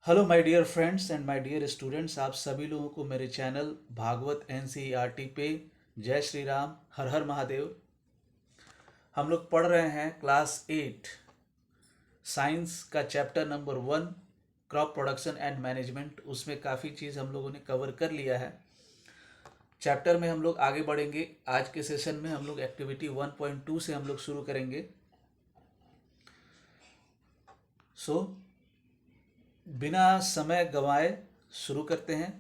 Hello my dear friends and my dear students, आप सभी लोगों को मेरे चैनल भागवत एनसीईआरटी पे जय श्री राम, हर हर महादेव। हम लोग पढ़ रहे हैं क्लास 8 साइंस का chapter number 1 crop production and management. उसमें काफ़ी चीज़ हम लोगों ने कवर कर लिया है। चैप्टर में हम लोग आगे बढ़ेंगे। आज के सेशन में हम लोग एक्टिविटी 1.2 से हम लोग शुरू करेंगे। सो बिना समय गंवाए शुरू करते हैं।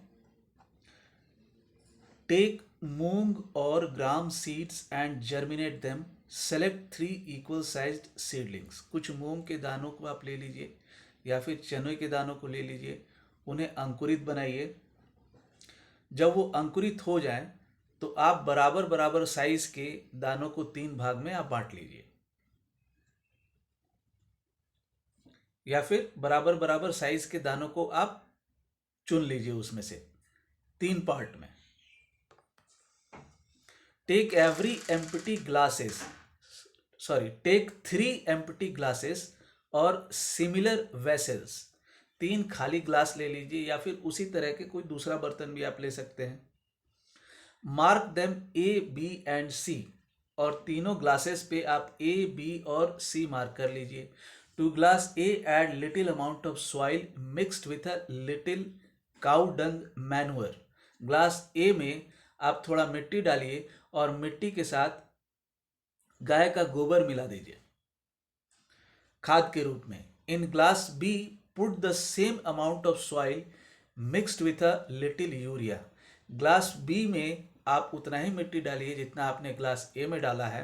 टेक मूंग और gram seeds and germinate them. Select 3 equal sized seedlings. कुछ मूंग के दानों को आप ले लीजिए या फिर चने के दानों को ले लीजिए, उन्हें अंकुरित बनाइए। जब वो अंकुरित हो जाएं तो आप बराबर बराबर साइज के दानों को 3 भाग में आप बांट लीजिए, या फिर बराबर बराबर साइज के दानों को आप चुन लीजिए उसमें से 3 पार्ट में। Take every empty glasses take 3 empty glasses और सिमिलर वेसल्स। 3 खाली ग्लास ले लीजिए या फिर उसी तरह के कोई दूसरा बर्तन भी आप ले सकते हैं। Mark them A B and C. और तीनों ग्लासेस पे आप ए बी और सी मार्क कर लीजिए। To glass A add little amount of soil mixed with a little cow dung manure. Glass A में आप थोड़ा मिट्टी डालिए और मिट्टी के साथ गाय का गोबर मिला दीजिए खाद के रूप में। In glass B put the same amount of soil mixed with a little urea. Glass B में आप उतना ही मिट्टी डालिए जितना आपने ग्लास ए में डाला है,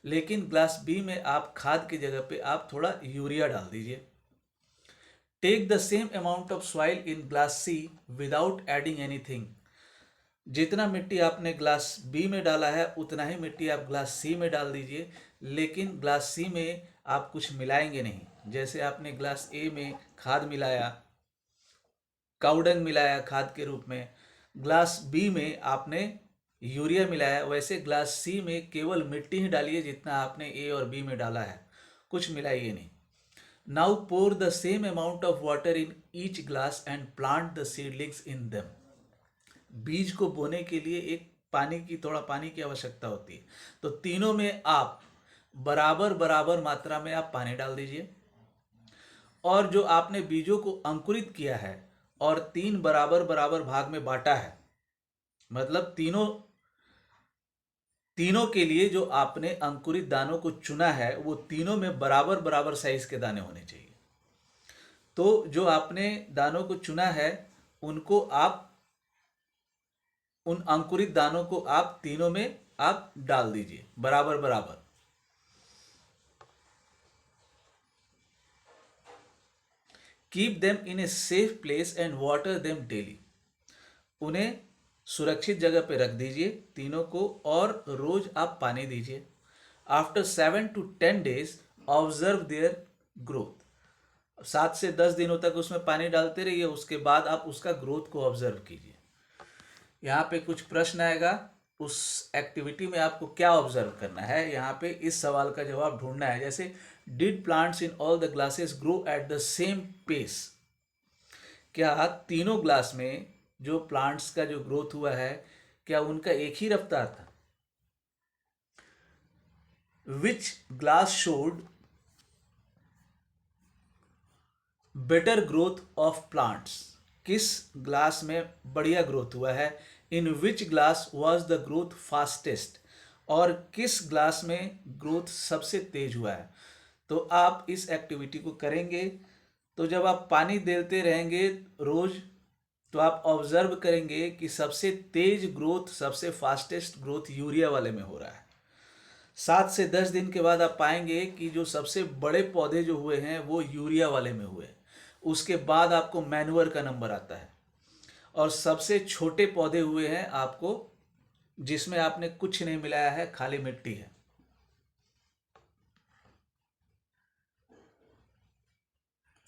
लेकिन ग्लास बी में आप खाद की जगह पे आप थोड़ा यूरिया डाल दीजिए। Take the same amount of soil in glass C without adding anything. जितना मिट्टी आपने ग्लास बी में डाला है उतना ही मिट्टी आप ग्लास सी में डाल दीजिए, लेकिन ग्लास सी में आप कुछ मिलाएंगे नहीं। जैसे आपने ग्लास ए में खाद मिलाया, काउडंग मिलाया खाद के रूप में, ग्लास बी में आपने यूरिया मिलाया, वैसे ग्लास सी में केवल मिट्टी ही डालिए जितना आपने ए और बी में डाला है, कुछ मिलाइए नहीं। Now pour the same amount of water in each glass and plant the seedlings in them. बीज को बोने के लिए थोड़ा पानी की आवश्यकता होती है, तो तीनों में आप बराबर बराबर मात्रा में आप पानी डाल दीजिए। और जो आपने बीजों को अंकुरित किया है और 3 बराबर बराबर भाग में बांटा है, मतलब तीनों तीनों के लिए जो आपने अंकुरित दानों को चुना है वो तीनों में बराबर बराबर साइज के दाने होने चाहिए। तो जो आपने दानों को चुना है उनको आप उन अंकुरित दानों को आप तीनों में आप डाल दीजिए बराबर बराबर। Keep them in a safe place and water them daily. उन्हें सुरक्षित जगह पे रख दीजिए तीनों को, और रोज आप पानी दीजिए। After 7 to 10 days observe their growth. 7 से 10 दिनों तक उसमें पानी डालते रहिए, उसके बाद आप उसका ग्रोथ को ऑब्जर्व कीजिए। यहाँ पे कुछ प्रश्न आएगा, उस एक्टिविटी में आपको क्या ऑब्जर्व करना है, यहाँ पे इस सवाल का जवाब ढूंढना है। जैसे did plants in all the glasses grow at the same pace. क्या तीनों ग्लास में जो प्लांट्स का जो ग्रोथ हुआ है, क्या उनका एक ही रफ्तार था? Which glass showed better growth of plants. किस ग्लास में बढ़िया ग्रोथ हुआ है? In which glass was the growth fastest. और किस ग्लास में ग्रोथ सबसे तेज हुआ है? तो आप इस एक्टिविटी को करेंगे तो जब आप पानी देते रहेंगे रोज, तो आप ऑब्जर्व करेंगे कि सबसे तेज ग्रोथ, सबसे फास्टेस्ट ग्रोथ यूरिया वाले में हो रहा है। 7 से 10 दिन के बाद आप पाएंगे कि जो सबसे बड़े पौधे जो हुए हैं वो यूरिया वाले में हुए। उसके बाद आपको मैन्युअर का नंबर आता है, और सबसे छोटे पौधे हुए हैं आपको जिसमें आपने कुछ नहीं मिलाया है, खाली मिट्टी है।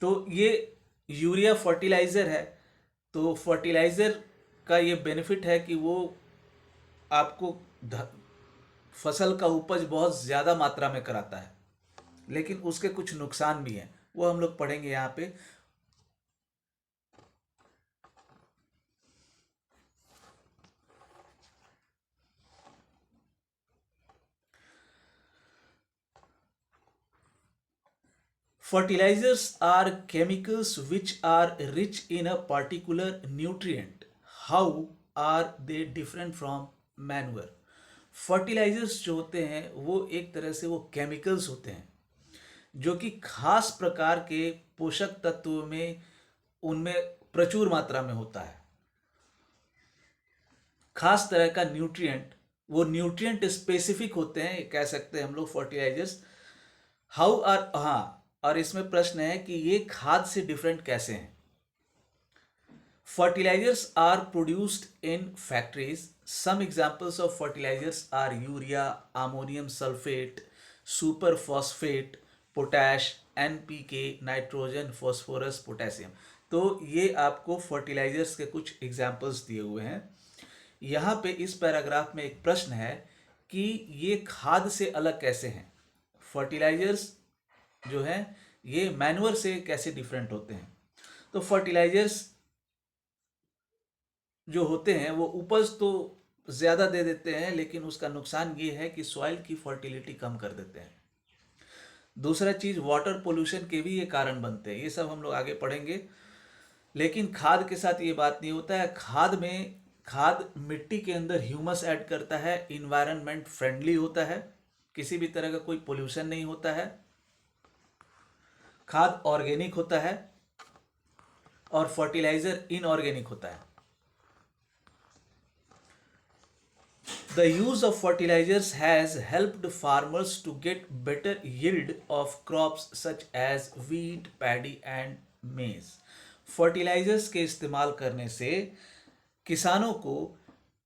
तो ये यूरिया फर्टिलाइज़र है। तो फर्टिलाइज़र का ये बेनिफिट है कि वो आपको फसल का उपज बहुत ज़्यादा मात्रा में कराता है, लेकिन उसके कुछ नुकसान भी हैं, वो हम लोग पढ़ेंगे यहाँ पे। fertilizers are chemicals which are rich in a particular nutrient. How are they different from manure? Fertilisers जो होते हैं वो एक तरह से वो केमिकल्स होते हैं जो कि खास प्रकार के पोषक तत्वों में उनमें प्रचुर मात्रा में होता है, खास तरह का न्यूट्रिएंट, वो न्यूट्रिएंट स्पेसिफिक होते हैं, कह सकते हैं हम लोग फर्टिलाइजर्स। हाउ आर, हाँ, और इसमें प्रश्न है कि ये खाद से डिफरेंट कैसे हैं। Fertilisers are produced in factories. Some examples of fertilisers are urea, ammonium sulphate, super phosphate, potash, NPK, nitrogen, phosphorus, potassium. तो ये आपको फर्टिलाइजर्स के कुछ एग्जांपल्स दिए हुए हैं। यहाँ पे इस पैराग्राफ में एक प्रश्न है कि ये खाद से अलग कैसे हैं। फर्टिलाइजर्स जो है ये मैन्योर से कैसे डिफरेंट होते हैं। तो फर्टिलाइजर्स जो होते हैं वो उपज तो ज़्यादा दे देते हैं, लेकिन उसका नुकसान ये है कि सॉइल की फर्टिलिटी कम कर देते हैं। दूसरा चीज़, वाटर पोल्यूशन के भी ये कारण बनते हैं। ये सब हम लोग आगे पढ़ेंगे। लेकिन खाद के साथ ये बात नहीं होता है। खाद मिट्टी के अंदर ह्यूमस ऐड करता है, इन्वायरमेंट फ्रेंडली होता है, किसी भी तरह का कोई पोल्यूशन नहीं होता है, खाद ऑर्गेनिक होता है और फर्टिलाइजर इनऑर्गेनिक होता है। The use of fertilizers has helped farmers to get better yield of crops such as wheat, paddy and maize. Fertilisers के इस्तेमाल करने से किसानों को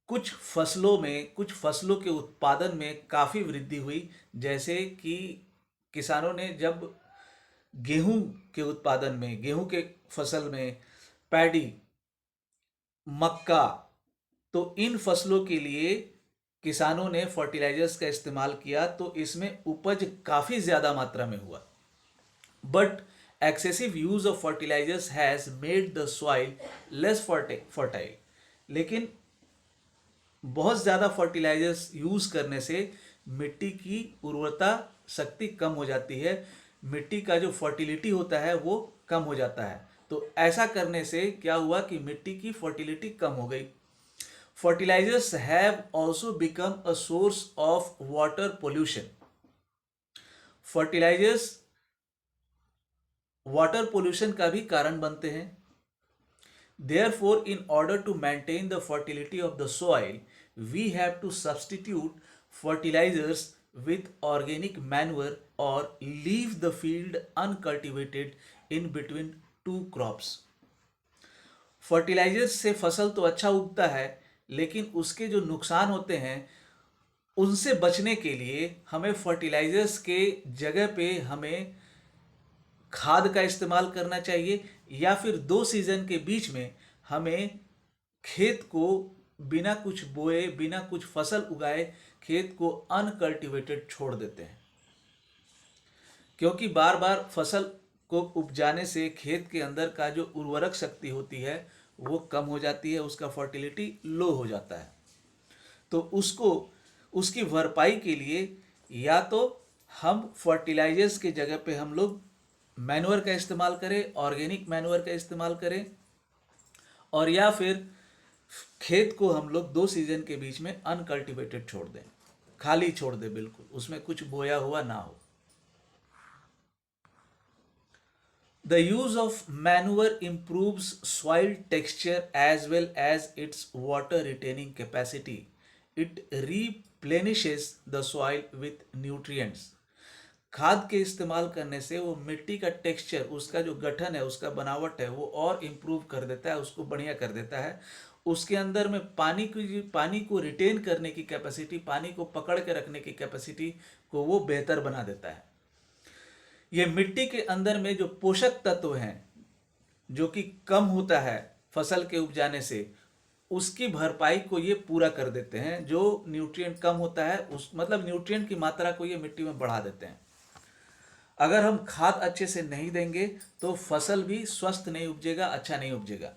कुछ फसलों के उत्पादन में काफ़ी वृद्धि हुई। जैसे कि किसानों ने जब गेहूं के उत्पादन में, गेहूं के फसल में, पैडी, मक्का, तो इन फसलों के लिए किसानों ने फर्टिलाइजर्स का इस्तेमाल किया तो इसमें उपज काफ़ी ज़्यादा मात्रा में हुआ। But excessive use of fertilisers has made the soil less fertile. लेकिन बहुत ज़्यादा फर्टिलाइजर्स यूज़ करने से मिट्टी की उर्वरता शक्ति कम हो जाती है, मिट्टी का जो फर्टिलिटी होता है वो कम हो जाता है। तो ऐसा करने से क्या हुआ कि मिट्टी की फर्टिलिटी कम हो गई। Fertilizers have also become a source of water pollution. Fertilisers water pollution का भी कारण बनते हैं। Therefore, in order to maintain the fertility of the soil, we have to substitute fertilizers with organic manure or leave the field uncultivated in between two crops. Fertilisers से फसल तो अच्छा उगता है, लेकिन उसके जो नुकसान होते हैं उनसे बचने के लिए हमें फर्टिलाइजर्स के जगह पे हमें खाद का इस्तेमाल करना चाहिए, या फिर 2 सीजन के बीच में हमें खेत को बिना कुछ बोए, बिना कुछ फसल उगाए खेत को अनकल्टिवेटेड छोड़ देते हैं। क्योंकि बार बार फसल को उपजाने से खेत के अंदर का जो उर्वरक शक्ति होती है वो कम हो जाती है, उसका फर्टिलिटी लो हो जाता है। तो उसकी भरपाई के लिए या तो हम फर्टिलाइजर्स के जगह पे हम लोग मैन्योर का इस्तेमाल करें, ऑर्गेनिक मैन्योर का इस्तेमाल करें, और या फिर खेत को हम लोग 2 सीजन के बीच में अनकल्टिवेटेड छोड़ दें, खाली छोड़ दें, बिल्कुल उसमें कुछ बोया हुआ ना हो। The use of manure improves soil texture as well as its water retaining capacity. It replenishes the soil with nutrients. खाद के इस्तेमाल करने से वो मिट्टी का टेक्सचर, उसका जो गठन है, उसका बनावट है, वो और इम्प्रूव कर देता है, उसको बढ़िया कर देता है। उसके अंदर में पानी को रिटेन करने की कैपेसिटी, पानी को पकड़ के रखने की कैपेसिटी को वो बेहतर बना देता है। ये मिट्टी के अंदर में जो पोषक तत्व हैं जो कि कम होता है फसल के उपजाने से, उसकी भरपाई को ये पूरा कर देते हैं। जो न्यूट्रिएंट कम होता है उस मतलब न्यूट्रिएंट की मात्रा को ये मिट्टी में बढ़ा देते हैं। अगर हम खाद अच्छे से नहीं देंगे तो फसल भी स्वस्थ नहीं उपजेगा, अच्छा नहीं उपजेगा।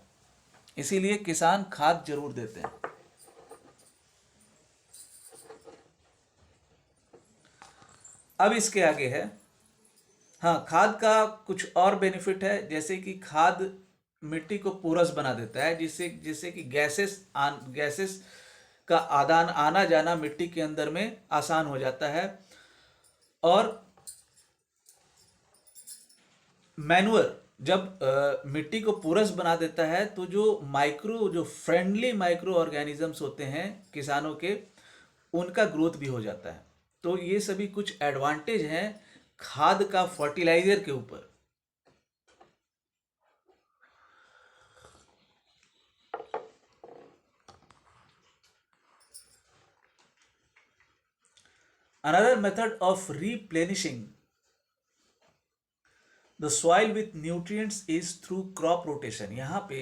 इसीलिए किसान खाद जरूर देते हैं। अब इसके आगे है हाँ, खाद का कुछ और बेनिफिट है, जैसे कि खाद मिट्टी को पोरस बना देता है, जिससे जिससे कि गैसेस का आदान आना जाना मिट्टी के अंदर में आसान हो जाता है। और मैनुअर जब मिट्टी को पोरस बना देता है तो जो फ्रेंडली माइक्रो ऑर्गेनिजम्स होते हैं किसानों के, उनका ग्रोथ भी हो जाता है। तो ये सभी कुछ एडवांटेज हैं खाद का फर्टिलाइजर के ऊपर। Another method of replenishing the soil with nutrients is through crop rotation। यहाँ पे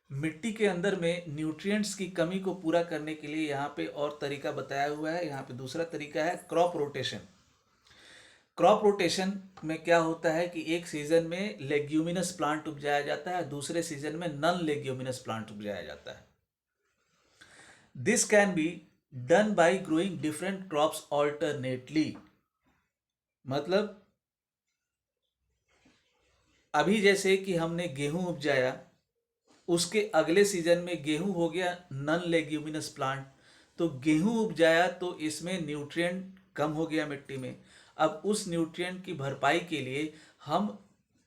मिट्टी के अंदर में न्यूट्रिएंट्स की कमी को पूरा करने के लिए यहाँ पे और तरीका बताया हुआ है। यहाँ पे दूसरा तरीका है क्रॉप रोटेशन। क्रॉप रोटेशन में क्या होता है कि एक सीजन में लेग्यूमिनस प्लांट उपजाया जाता है, दूसरे सीजन में नॉन लेग्यूमिनस प्लांट उपजाया जाता है। This can be done by growing different crops alternately. मतलब अभी जैसे कि हमने गेहूं उपजाया, उसके अगले सीजन में गेहूं हो गया नॉन लेग्यूमिनस प्लांट, तो गेहूं उपजाया तो इसमें न्यूट्रिएंट कम हो गया मिट्टी में। अब उस न्यूट्रिएंट की भरपाई के लिए हम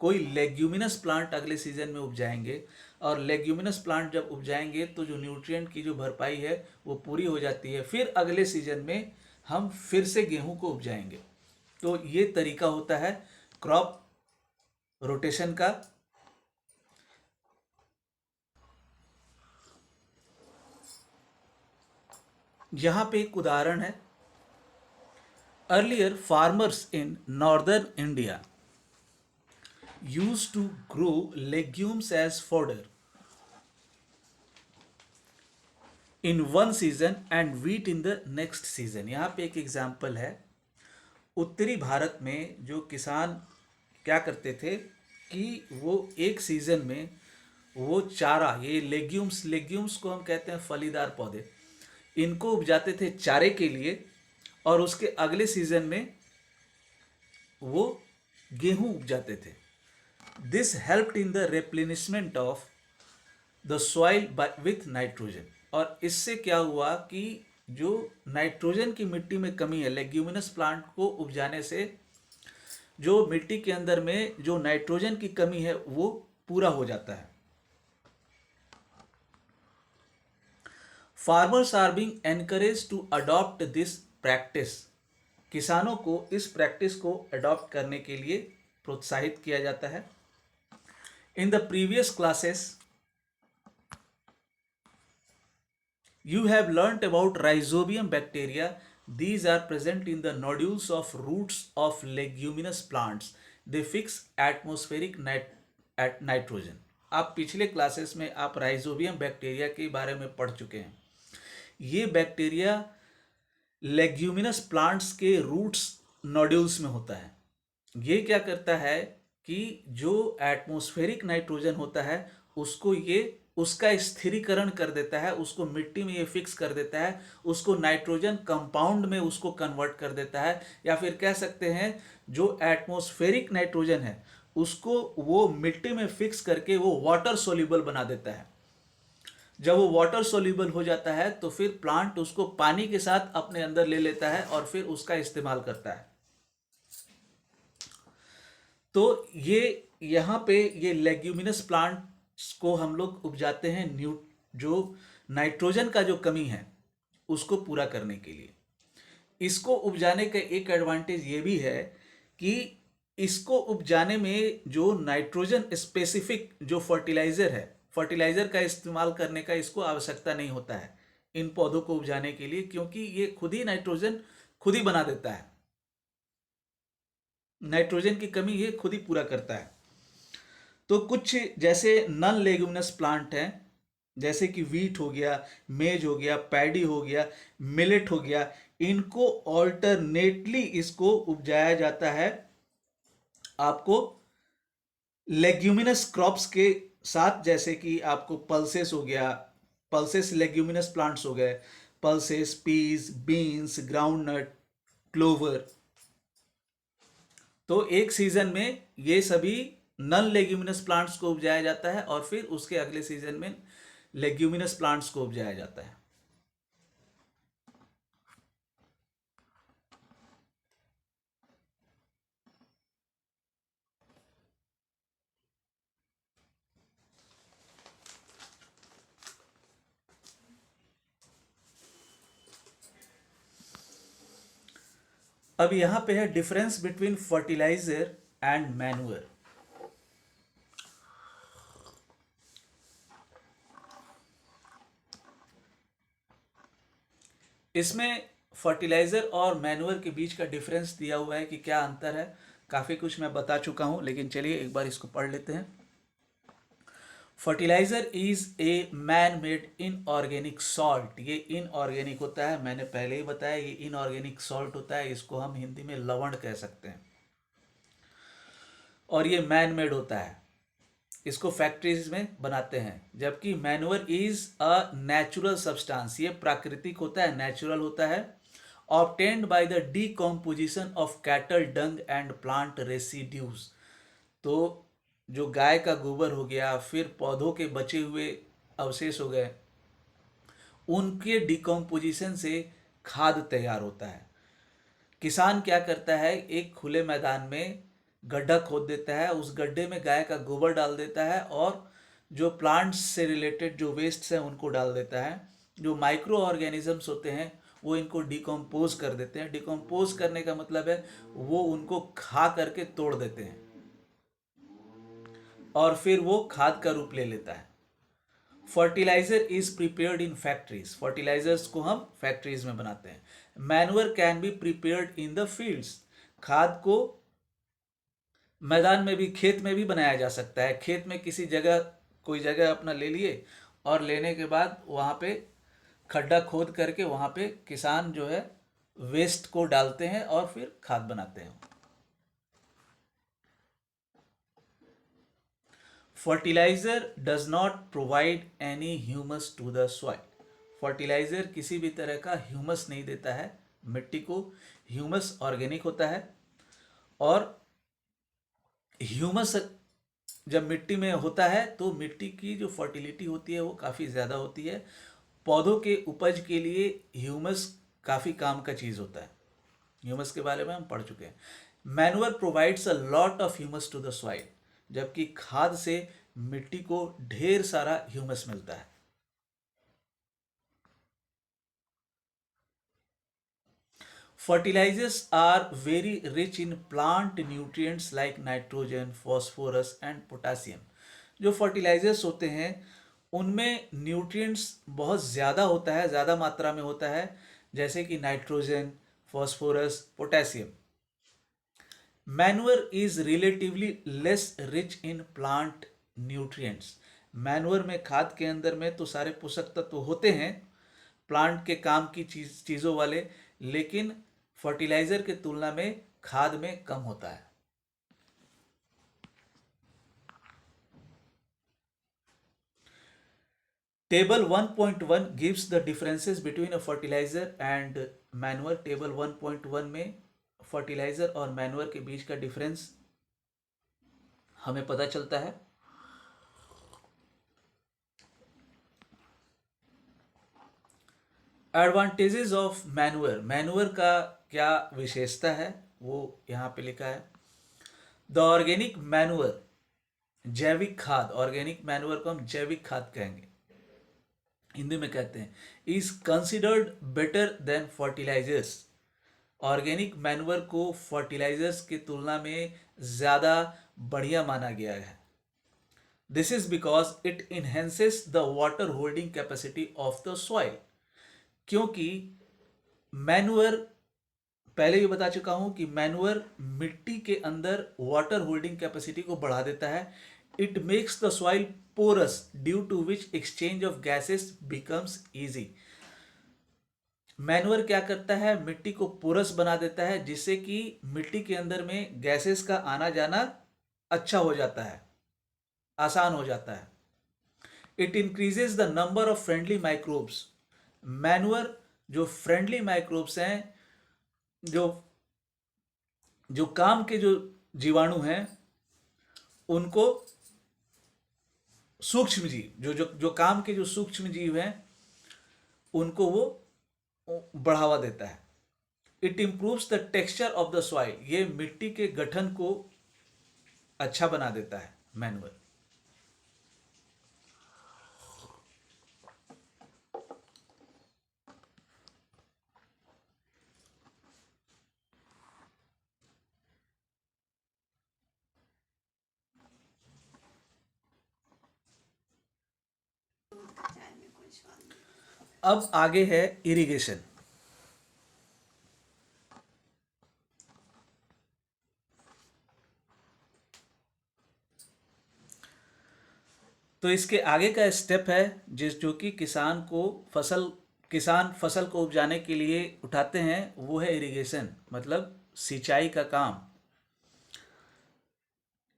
कोई लेग्यूमिनस प्लांट अगले सीजन में उपजाएंगे, और लेग्यूमिनस प्लांट जब उपजाएंगे तो जो न्यूट्रिएंट की जो भरपाई है वो पूरी हो जाती है। फिर अगले सीजन में हम फिर से गेहूं को उपजाएंगे। तो ये तरीका होता है क्रॉप रोटेशन का। यहाँ पे एक उदाहरण है। Earlier farmers in northern India used to grow legumes as fodder in one season and wheat in the next season. यहाँ पे एक एग्जाम्पल है। उत्तरी भारत में जो किसान क्या करते थे कि वो एक सीजन में वो चारा, ये लेग्यूम्स को हम कहते हैं फलीदार पौधे, इनको उपजाते थे चारे के लिए, और उसके अगले सीजन में वो गेहूं उपजाते थे। This helped in the replenishment of the soil with nitrogen. और इससे क्या हुआ कि जो नाइट्रोजन की मिट्टी में कमी है लेग्यूमिनस प्लांट को उपजाने से, जो मिट्टी के अंदर में जो नाइट्रोजन की कमी है वो पूरा हो जाता है। Farmers are being encourage to adopt this practice. किसानों को इस प्रैक्टिस को अडॉप्ट करने के लिए प्रोत्साहित किया जाता है। In the previous classes you have learnt about rhizobium bacteria. These are present in the nodules of roots of leguminous plants. They fix atmospheric nitrogen. आप पिछले क्लासेस में आप राइजोबियम बैक्टीरिया के बारे में पढ़ चुके हैं। ये बैक्टीरिया लेग्यूमिनस प्लांट्स के रूट्स नोड्यूल्स में होता है। ये क्या करता है कि जो एटमॉस्फेरिक नाइट्रोजन होता है उसको ये उसका स्थिरीकरण कर देता है, उसको मिट्टी में ये फिक्स कर देता है, उसको नाइट्रोजन कंपाउंड में उसको कन्वर्ट कर देता है, या फिर कह सकते हैं जो एटमॉस्फेरिक नाइट्रोजन है उसको वो मिट्टी में फिक्स करके वो वाटर सोल्यूबल बना देता है। जब वो वाटर सोल्यूबल हो जाता है तो फिर प्लांट उसको पानी के साथ अपने अंदर ले लेता है और फिर उसका इस्तेमाल करता है। तो ये यहाँ पे ये लेग्यूमिनस प्लांट्स को हम लोग उपजाते हैं जो नाइट्रोजन का जो कमी है उसको पूरा करने के लिए। इसको उपजाने का एक एडवांटेज ये भी है कि इसको उपजाने में जो नाइट्रोजन स्पेसिफिक जो फर्टिलाइजर का इस्तेमाल करने का इसको आवश्यकता नहीं होता है इन पौधों को उपजाने के लिए, क्योंकि ये खुद ही नाइट्रोजन खुद ही बना देता है। नाइट्रोजन की कमी ये खुद ही पूरा करता है। तो कुछ जैसे नॉन लेग्यूमिनस प्लांट हैं, जैसे कि वीट हो गया, मेज हो गया, पैडी हो गया, मिलेट हो गया, इनको ऑल्टरनेटली इसको उपजाया जाता है आपको लेग्यूमिनस क्रॉप्स के साथ। जैसे कि आपको पल्सेस हो गया, पल्सेस लेग्यूमिनस प्लांट्स हो गए, pulses, peas, beans, groundnut, clover, तो एक सीजन में ये सभी नॉन लेग्यूमिनस प्लांट्स को उपजाया जाता है और फिर उसके अगले सीजन में लेग्यूमिनस प्लांट्स को उपजाया जाता है। अब यहां पे है difference between fertiliser and manure. इसमें फर्टिलाइजर और मैन्यूअर के बीच का डिफरेंस दिया हुआ है कि क्या अंतर है। काफ़ी कुछ मैं बता चुका हूं, लेकिन चलिए एक बार इसको पढ़ लेते हैं। Fertiliser is a man made inorganic salt. ये इनऑर्गेनिक होता है, मैंने पहले ही बताया ये इनऑर्गेनिक सॉल्ट होता है, इसको हम हिंदी में लवण कह सकते हैं। और ये मैन मेड होता है, इसको फैक्ट्रीज में बनाते हैं। जबकि manure is a natural substance, ये प्राकृतिक होता है, नेचुरल होता है। Obtained by the decomposition of cattle Dang and plant residues. तो जो गाय का गोबर हो गया, फिर पौधों के बचे हुए अवशेष हो गए, उनके डिकम्पोजिशन से खाद तैयार होता है। किसान क्या करता है, एक खुले मैदान में गड्ढा खोद देता है, उस गड्ढे में गाय का गोबर डाल देता है और जो प्लांट्स से रिलेटेड जो वेस्ट्स हैं उनको डाल देता है। जो माइक्रो ऑर्गेनिजम्स होते हैं वो इनको डिकम्पोज कर देते हैं। डिकम्पोज करने का मतलब है वो उनको खा करके तोड़ देते हैं और फिर वो खाद का रूप ले लेता है। Fertiliser is prepared in factories, fertilisers को हम फैक्ट्रीज में बनाते हैं। Manure can be prepared in the fields, खाद को मैदान में भी, खेत में भी बनाया जा सकता है। खेत में किसी जगह, कोई जगह अपना ले लिए और लेने के बाद वहाँ पे खड्डा खोद करके वहाँ पे किसान जो है वेस्ट को डालते हैं और फिर खाद बनाते हैं। Fertiliser does not provide any humus to the soil, fertiliser किसी भी तरह का ह्यूमस नहीं देता है मिट्टी को। ह्यूमस ऑर्गेनिक होता है और ह्यूमस जब मिट्टी में होता है तो मिट्टी की जो फर्टिलिटी होती है वो काफ़ी ज़्यादा होती है। पौधों के उपज के लिए ह्यूमस काफ़ी काम का चीज़ होता है। ह्यूमस के बारे में हम पढ़ चुके हैं। Manure provides a lot of humus to the soil, जबकि खाद से मिट्टी को ढेर सारा ह्यूमस मिलता है। Fertilisers are very rich in plant nutrients like nitrogen, phosphorus and potassium. जो फर्टिलाइजर्स होते हैं उनमें न्यूट्रिएंट्स बहुत ज़्यादा होता है, ज़्यादा मात्रा में होता है, जैसे कि nitrogen, phosphorus, potassium. Manure is relatively less rich in plant nutrients. Manure में, खाद के अंदर में तो सारे पोषक तत्व होते हैं प्लांट के काम की चीज़ों वाले, लेकिन फर्टिलाइजर के तुलना में खाद में कम होता है। Table 1.1 gives the differences between a fertiliser and manure. Table 1.1 में फर्टिलाइजर और मैन्युअर के बीच का डिफरेंस हमें पता चलता है। एडवांटेजेस ऑफ मैन्युअर, मैन्युअर का क्या विशेषता है वो यहाँ पे लिखा है। द ऑर्गेनिक मैन्युअर, जैविक खाद, ऑर्गेनिक मैन्युअर को हम जैविक खाद कहेंगे, हिंदी में कहते हैं, is considered better than fertilisers. Organic manure को फर्टिलाइजर्स की तुलना में ज़्यादा बढ़िया माना गया है। This is because it enhances the water holding capacity of the soil. क्योंकि मैन्युअर, पहले भी बता चुका हूं कि मैन्युअर मिट्टी के अंदर वाटर होल्डिंग कैपेसिटी को बढ़ा देता है। It makes the soil porous due to which exchange of gases becomes easy. Manure क्या करता है, मिट्टी को पोरस बना देता है, जिससे कि मिट्टी के अंदर में गैसेस का आना जाना अच्छा हो जाता है, आसान हो जाता है। It increases the number of friendly microbes. Manure जो फ्रेंडली माइक्रोब्स हैं, जो जो काम के जो जीवाणु हैं उनको, सूक्ष्म जीव जो जो जो काम के जो सूक्ष्म जीव हैं उनको वो बढ़ावा देता है। It improves the texture of the soil, ये मिट्टी के गठन को अच्छा बना देता है। मैनुअल। अब आगे है इरिगेशन। तो इसके आगे का स्टेप है जो कि किसान फसल को उपजाने के लिए उठाते हैं, वो है इरिगेशन, मतलब सिंचाई का काम।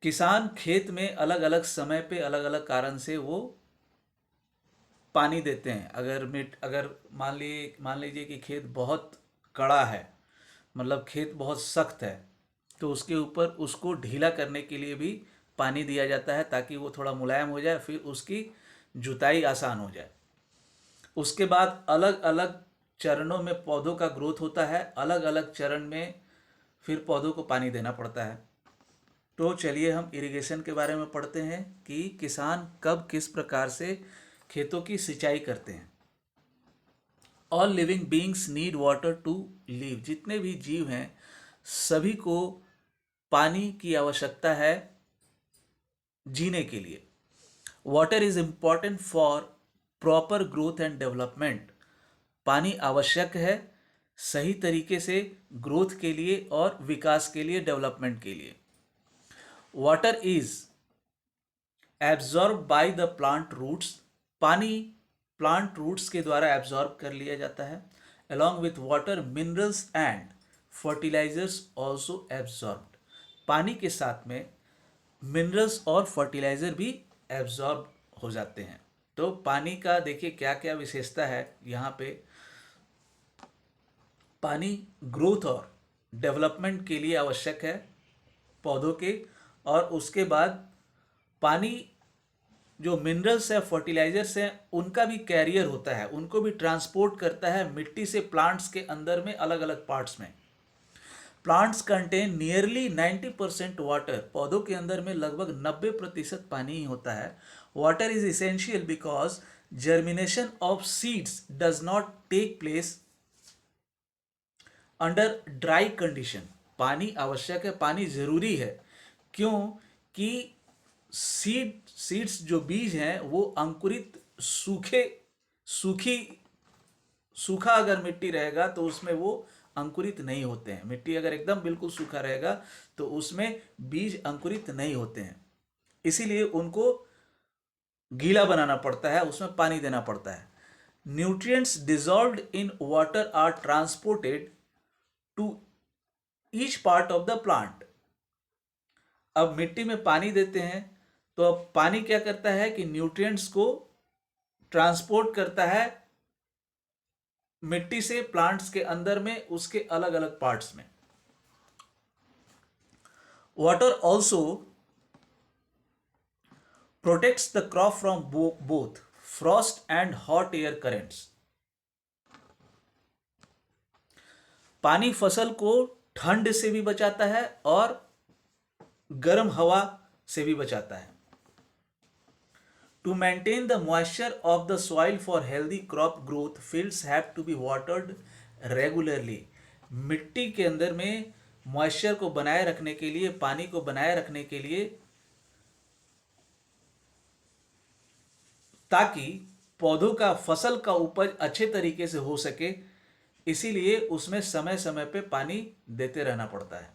किसान खेत में अलग अलग समय पे अलग अलग कारण से वो पानी देते हैं। अगर मान लीजिए कि खेत बहुत कड़ा है, मतलब खेत बहुत सख्त है, तो उसके ऊपर उसको ढीला करने के लिए भी पानी दिया जाता है ताकि वो थोड़ा मुलायम हो जाए, फिर उसकी जुताई आसान हो जाए। उसके बाद अलग अलग चरणों में पौधों का ग्रोथ होता है, अलग अलग चरण में फिर पौधों को पानी देना पड़ता है। तो चलिए हम इरिगेशन के बारे में पढ़ते हैं कि किसान कब किस प्रकार से खेतों की सिंचाई करते हैं। All living beings need water to live, जितने भी जीव हैं सभी को पानी की आवश्यकता है जीने के लिए। Water is important for proper growth and development, पानी आवश्यक है सही तरीके से ग्रोथ के लिए और विकास के लिए, डेवलपमेंट के लिए। Water is absorb by the plant roots, पानी प्लांट रूट्स के द्वारा एब्जॉर्ब कर लिया जाता है। Along with water minerals and fertilisers also absorbed, पानी के साथ में मिनरल्स और फर्टिलाइजर भी एब्जॉर्ब हो जाते हैं। तो पानी का देखिए क्या क्या विशेषता है यहाँ पे। पानी ग्रोथ और डेवलपमेंट के लिए आवश्यक है पौधों के, और उसके बाद पानी जो मिनरल्स है, फर्टिलाइजर्स हैं, उनका भी कैरियर होता है, उनको भी ट्रांसपोर्ट करता है मिट्टी से प्लांट्स के अंदर में अलग अलग पार्ट्स में। प्लांट्स कंटेन नियरली 90% वाटर, पौधों के अंदर में लगभग 90% पानी ही होता है। Water is essential because germination of seeds does not take place under dry condition, पानी आवश्यक है, पानी जरूरी है। क्यों? कि सीड्स जो बीज हैं वो अंकुरित सूखी सूखा अगर मिट्टी रहेगा तो उसमें वो अंकुरित नहीं होते हैं। मिट्टी अगर एकदम बिल्कुल सूखा रहेगा तो उसमें बीज अंकुरित नहीं होते हैं, इसीलिए उनको गीला बनाना पड़ता है, उसमें पानी देना पड़ता है। Nutrients dissolved in water are transported to each part of the plant. अब मिट्टी में पानी देते हैं तो अब पानी क्या करता है कि न्यूट्रिएंट्स को ट्रांसपोर्ट करता है मिट्टी से प्लांट्स के अंदर में, उसके अलग अलग पार्ट्स में। Water also protects the crop from both Frost and hot air currents, पानी फसल को ठंड से भी बचाता है और गर्म हवा से भी बचाता है। To maintain the moisture of the soil for healthy crop growth, fields have to be watered regularly. मिट्टी के अंदर में मॉइस्चर को बनाए रखने के लिए, पानी को बनाए रखने के लिए, ताकि पौधों का फसल का उपज अच्छे तरीके से हो सके, इसीलिए उसमें समय समय पे पानी देते रहना पड़ता है।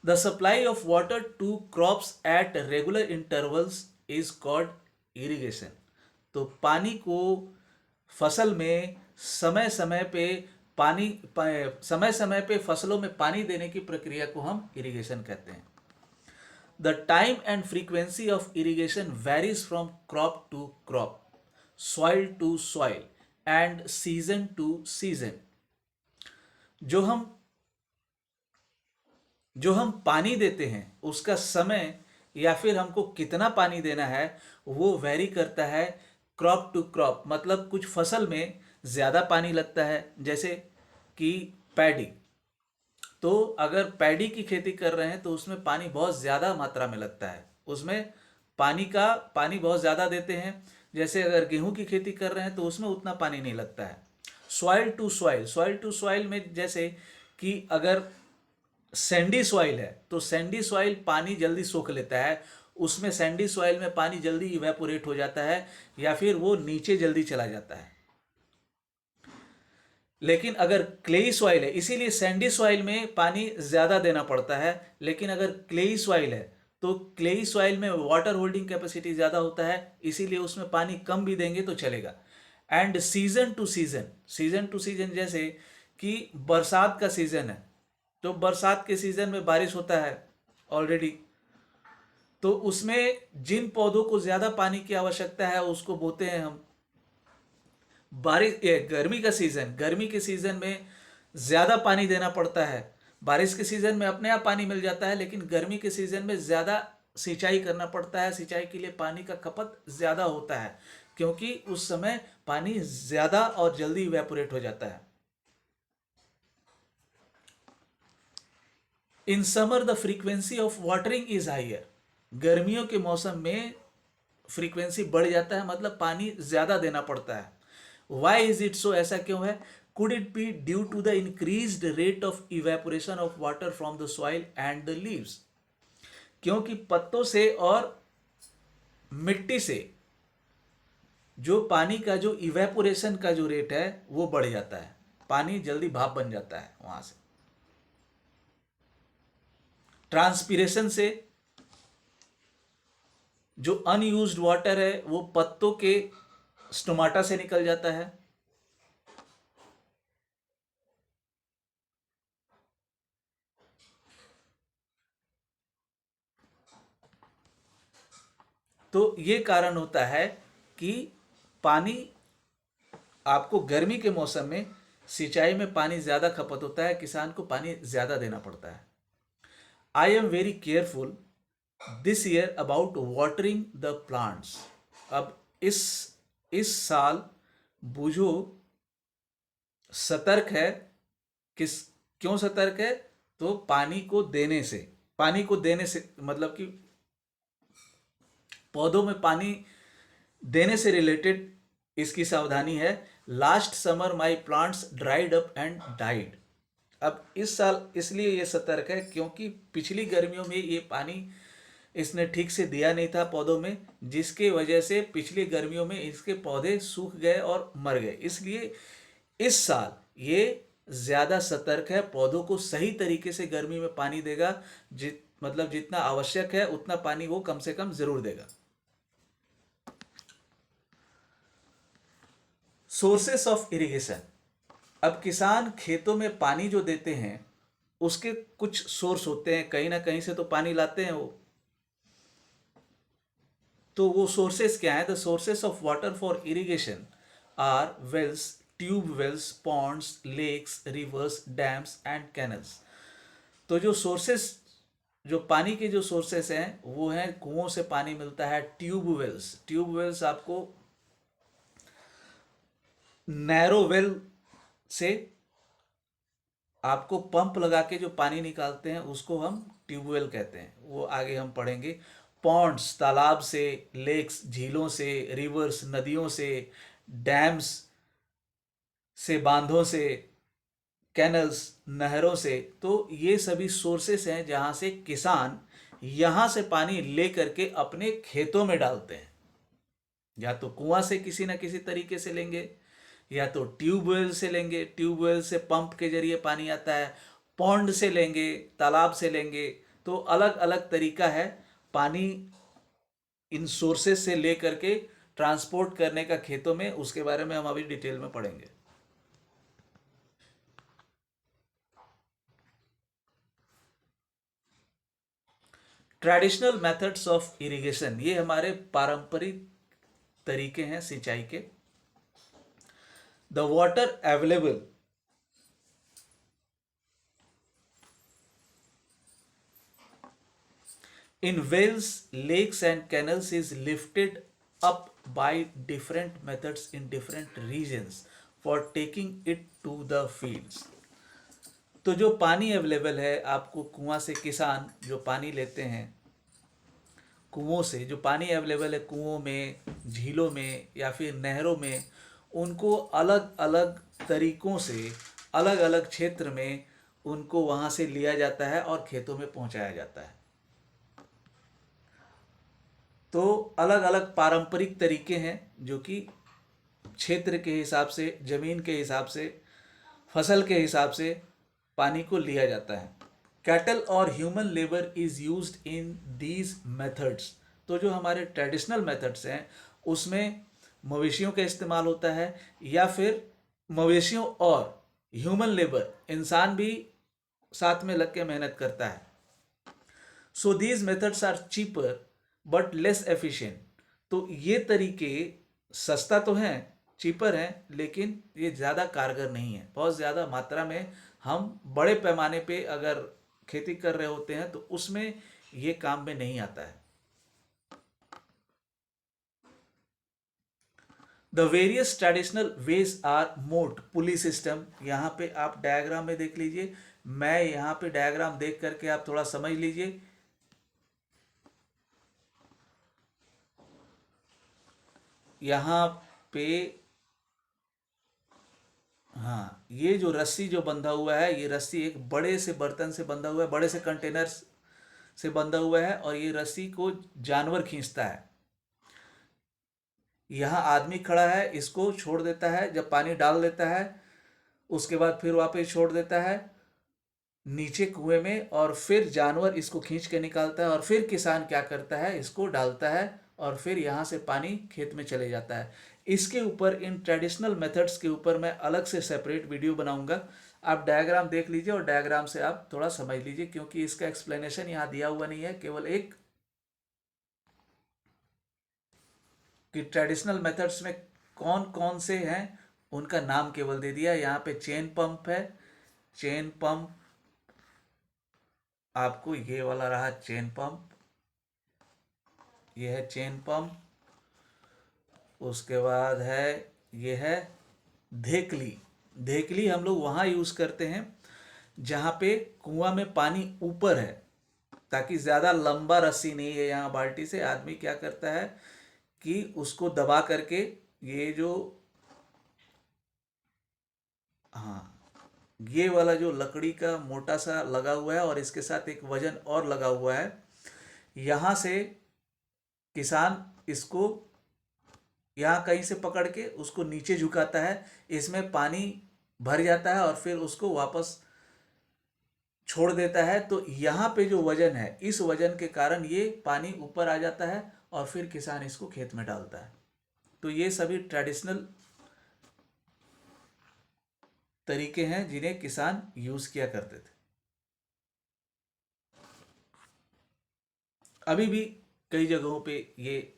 The supply of water to crops at regular intervals is called irrigation. तो पानी को फसल में समय समय पे फसलों में पानी देने की प्रक्रिया को हम इरिगेशन कहते हैं। The time and frequency of irrigation varies from crop to crop, soil to soil and season to season. जो हम जो हम पानी देते हैं उसका समय या फिर हमको कितना पानी देना है वो वेरी करता है क्रॉप टू क्रॉप। मतलब कुछ फसल में ज़्यादा पानी लगता है, जैसे कि पैडी। तो अगर पैडी की खेती कर रहे हैं तो उसमें पानी बहुत ज़्यादा मात्रा में लगता है, उसमें पानी बहुत ज़्यादा देते हैं। जैसे अगर गेहूं की खेती कर रहे हैं तो उसमें उतना पानी नहीं लगता है। सॉइल टू सॉइल में जैसे कि अगर सैंडी सॉइल है तो सैंडी सॉइल पानी जल्दी सोख लेता है, उसमें सैंडी सॉइल में पानी जल्दी इवेपोरेट हो जाता है या फिर वो नीचे जल्दी चला जाता है। लेकिन अगर क्लेई सॉइल है, इसीलिए सैंडी सॉइल में पानी ज़्यादा देना पड़ता है, लेकिन अगर क्लेई सॉइल है तो क्लेई सॉइल में वाटर होल्डिंग कैपेसिटी ज़्यादा होता है, इसीलिए उसमें पानी कम भी देंगे तो चलेगा। एंड सीजन टू सीजन जैसे कि बरसात का सीज़न है तो बरसात के सीज़न में बारिश होता है ऑलरेडी, तो उसमें जिन पौधों को ज़्यादा पानी की आवश्यकता है उसको बोते हैं हम। गर्मी के सीज़न में ज़्यादा पानी देना पड़ता है। बारिश के सीज़न में अपने आप पानी मिल जाता है, लेकिन गर्मी के सीज़न में ज़्यादा सिंचाई करना पड़ता है, सिंचाई के लिए पानी का खपत ज़्यादा होता है क्योंकि उस समय पानी ज़्यादा और जल्दी इवेपोरेट हो जाता है। In summer the frequency of watering is higher. गर्मियों के मौसम में फ्रीक्वेंसी बढ़ जाता है, मतलब पानी ज़्यादा देना पड़ता है। वाई इज इट सो, ऐसा क्यों है? Could it be due to the increased rate of evaporation of water from the soil and the leaves. क्योंकि पत्तों से और मिट्टी से जो पानी का जो इवेपोरेशन का जो रेट है वो बढ़ जाता है, पानी जल्दी भाप बन जाता है वहां से। ट्रांसपीरेशन से जो अनयूज्ड वाटर है वो पत्तों के स्टोमाटा से निकल जाता है। तो ये कारण होता है कि पानी आपको गर्मी के मौसम में सिंचाई में पानी ज़्यादा खपत होता है, किसान को पानी ज़्यादा देना पड़ता है। I am very careful this year about watering the plants. अब इस साल बूझो सतर्क है। किस क्यों सतर्क है? तो पानी को देने से मतलब कि पौधों में पानी देने से रिलेटेड इसकी सावधानी है। Last summer my plants dried up and died. अब इस साल इसलिए ये सतर्क है क्योंकि पिछली गर्मियों में ये पानी इसने ठीक से दिया नहीं था पौधों में, जिसके वजह से पिछली गर्मियों में इसके पौधे सूख गए और मर गए। इसलिए इस साल ये ज़्यादा सतर्क है, पौधों को सही तरीके से गर्मी में पानी देगा। मतलब जितना आवश्यक है उतना पानी वो कम से कम ज़रूर देगा। Sources of irrigation. अब किसान खेतों में पानी जो देते हैं उसके कुछ सोर्स होते हैं, कहीं ना कहीं से तो पानी लाते हैं वो। तो वो सोर्सेस क्या है? The sources of water for irrigation are wells, tube wells, ponds, lakes, rivers, dams and canals. तो जो सोर्सेस, जो पानी के जो सोर्सेस हैं वो हैं, कुओं से पानी मिलता है, ट्यूब वेल्स आपको नैरो वेल से आपको पंप लगा के जो पानी निकालते हैं उसको हम ट्यूबवेल कहते हैं, वो आगे हम पढ़ेंगे। पॉन्ड्स तालाब से, लेक्स झीलों से, रिवर्स नदियों से, डैम्स से बांधों से, कैनल्स नहरों से। तो ये सभी सोर्सेस हैं जहाँ से किसान यहाँ से पानी ले करके अपने खेतों में डालते हैं। या तो कुआं से किसी न किसी तरीके से लेंगे, या तो ट्यूबवेल से लेंगे, ट्यूबवेल से पंप के जरिए पानी आता है, पॉन्ड से लेंगे, तालाब से लेंगे। तो अलग अलग तरीका है पानी इन सोर्सेस से ले करके ट्रांसपोर्ट करने का खेतों में, उसके बारे में हम अभी डिटेल में पढ़ेंगे। ट्रेडिशनल मेथड्स ऑफ इरिगेशन, ये हमारे पारंपरिक तरीके हैं सिंचाई के। The water available In wells, lakes, and canals is lifted up by different methods in different regions for taking it to the fields. तो जो पानी अवेलेबल है आपको कुआं से, किसान जो पानी लेते हैं कुओं से, जो पानी अवेलेबल है कुओं में, झीलों में या फिर नहरों में, उनको अलग अलग तरीक़ों से अलग अलग क्षेत्र में उनको वहाँ से लिया जाता है और खेतों में पहुँचाया जाता है। तो अलग अलग पारंपरिक तरीके हैं जो कि क्षेत्र के हिसाब से, ज़मीन के हिसाब से, फसल के हिसाब से पानी को लिया जाता है। कैटल और human labour is used in these methods. तो जो हमारे ट्रेडिशनल मेथड्स हैं उसमें मवेशियों का इस्तेमाल होता है, या फिर मवेशियों और ह्यूमन लेबर, इंसान भी साथ में लग के मेहनत करता है। So these methods are cheaper but less efficient. तो ये तरीके सस्ता तो हैं, चीपर हैं, लेकिन ये ज़्यादा कारगर नहीं है। बहुत ज़्यादा मात्रा में हम बड़े पैमाने पे अगर खेती कर रहे होते हैं तो उसमें ये काम में नहीं आता है। The various traditional ways are moat, pulley system. यहाँ पे आप डायग्राम में देख लीजिए, मैं यहाँ पे डायग्राम देख करके आप थोड़ा समझ लीजिए। यहाँ पे हाँ, ये जो रस्सी जो बंधा हुआ है, ये रस्सी एक बड़े से बर्तन से बंधा हुआ है, बड़े से कंटेनर से बंधा हुआ है, और ये रस्सी को जानवर खींचता है। यहाँ आदमी खड़ा है, इसको छोड़ देता है, जब पानी डाल देता है उसके बाद फिर वापस छोड़ देता है नीचे कुएं में, और फिर जानवर इसको खींच के निकालता है, और फिर किसान क्या करता है, इसको डालता है, और फिर यहाँ से पानी खेत में चले जाता है। इसके ऊपर, इन ट्रेडिशनल मेथड्स के ऊपर मैं अलग से सेपरेट वीडियो बनाऊंगा। आप डायग्राम देख लीजिए और डायग्राम से आप थोड़ा समझ लीजिए, क्योंकि इसका एक्सप्लेनेशन यहाँ दिया हुआ नहीं है, केवल एक कि ट्रेडिशनल मेथड्स में कौन कौन से हैं उनका नाम केवल दे दिया। यहाँ पे चेन पंप है, चेन पंप आपको ये वाला रहा चेन पंप, ये है चेन पंप। उसके बाद है, ये है धेकली। धेकली हम लोग वहाँ यूज़ करते हैं जहाँ पे कुआं में पानी ऊपर है, ताकि ज़्यादा लंबा रस्सी नहीं है। यहाँ बाल्टी से आदमी क्या करता है कि उसको दबा करके, ये जो, हाँ, ये वाला जो लकड़ी का मोटा सा लगा हुआ है और इसके साथ एक वजन और लगा हुआ है, यहाँ से किसान इसको यहाँ कहीं से पकड़ के उसको नीचे झुकाता है, इसमें पानी भर जाता है और फिर उसको वापस छोड़ देता है। तो यहाँ पे जो वजन है, इस वजन के कारण ये पानी ऊपर आ जाता है और फिर किसान इसको खेत में डालता है। तो ये सभी ट्रेडिशनल तरीके हैं जिन्हें किसान यूज़ किया करते थे। अभी भी कई जगहों पे ये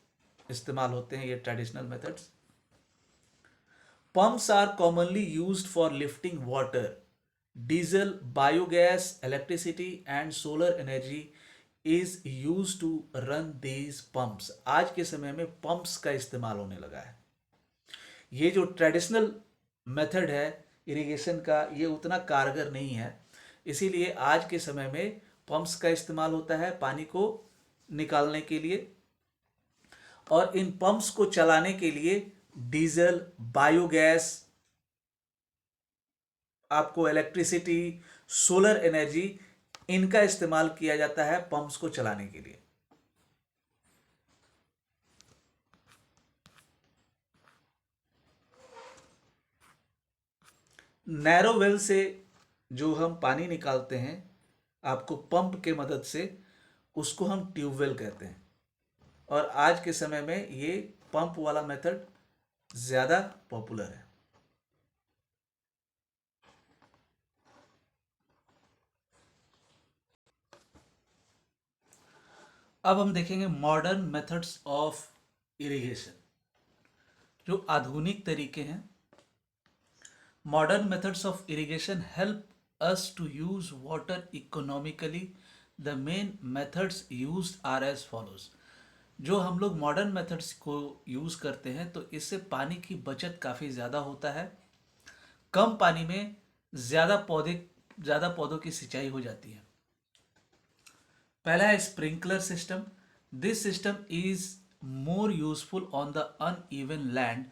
इस्तेमाल होते हैं, ये traditional methods. Pumps are commonly used for lifting water. Diesel, biogas, electricity and solar energy is use to run these pumps. आज के समय में पंप्स का इस्तेमाल होने लगा है। ये जो ट्रेडिशनल मेथड है इरिगेशन का, ये उतना कारगर नहीं है, इसीलिए आज के समय में पंप्स का इस्तेमाल होता है पानी को निकालने के लिए। और इन पंप्स को चलाने के लिए डीजल, बायोगैस, आपको इलेक्ट्रिसिटी, सोलर एनर्जी, इनका इस्तेमाल किया जाता है पंप्स को चलाने के लिए। नैरो वेल से जो हम पानी निकालते हैं आपको पंप के मदद से, उसको हम ट्यूबवेल कहते हैं। और आज के समय में ये पंप वाला मेथड ज़्यादा पॉपुलर है। अब हम देखेंगे मॉडर्न मेथड्स ऑफ इरिगेशन, जो आधुनिक तरीके हैं। Modern methods of irrigation help us to use water economically. The main methods used are as follows. जो हम लोग मॉडर्न मेथड्स को यूज़ करते हैं तो इससे पानी की बचत काफ़ी ज़्यादा होता है। कम पानी में ज़्यादा पौधों की सिंचाई हो जाती है। पहला है sprinkler system. This system is more useful on the uneven land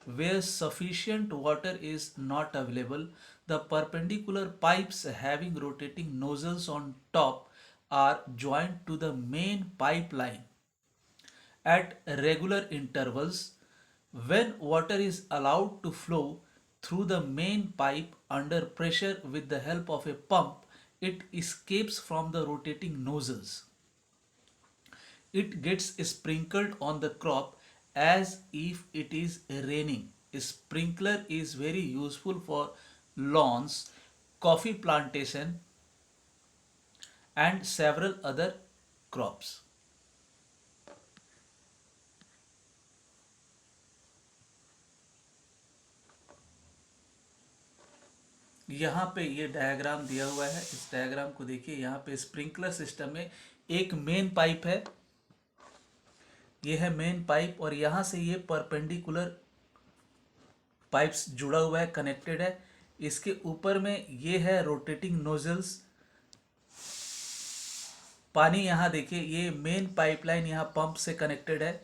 where sufficient water is not available. The perpendicular pipes having rotating nozzles on top are joined to the main pipeline at regular intervals. When water is allowed to flow through the main pipe under pressure with the help of a pump, it escapes from the rotating nozzles. It gets sprinkled on the crop as if it is raining. A sprinkler is very useful for lawns, coffee plantation, and several other crops. यहाँ पे ये diagram दिया हुआ है। इस diagram को देखिए। यहाँ पे स्प्रिंकलर सिस्टम में एक मेन पाइप है, ये है मेन पाइप, और यहाँ से ये परपेंडिकुलर पाइप्स जुड़ा हुआ है, कनेक्टेड है। इसके ऊपर में ये है रोटेटिंग नोजल्स। पानी यहाँ देखिए, ये मेन पाइपलाइन यहाँ पंप से कनेक्टेड है।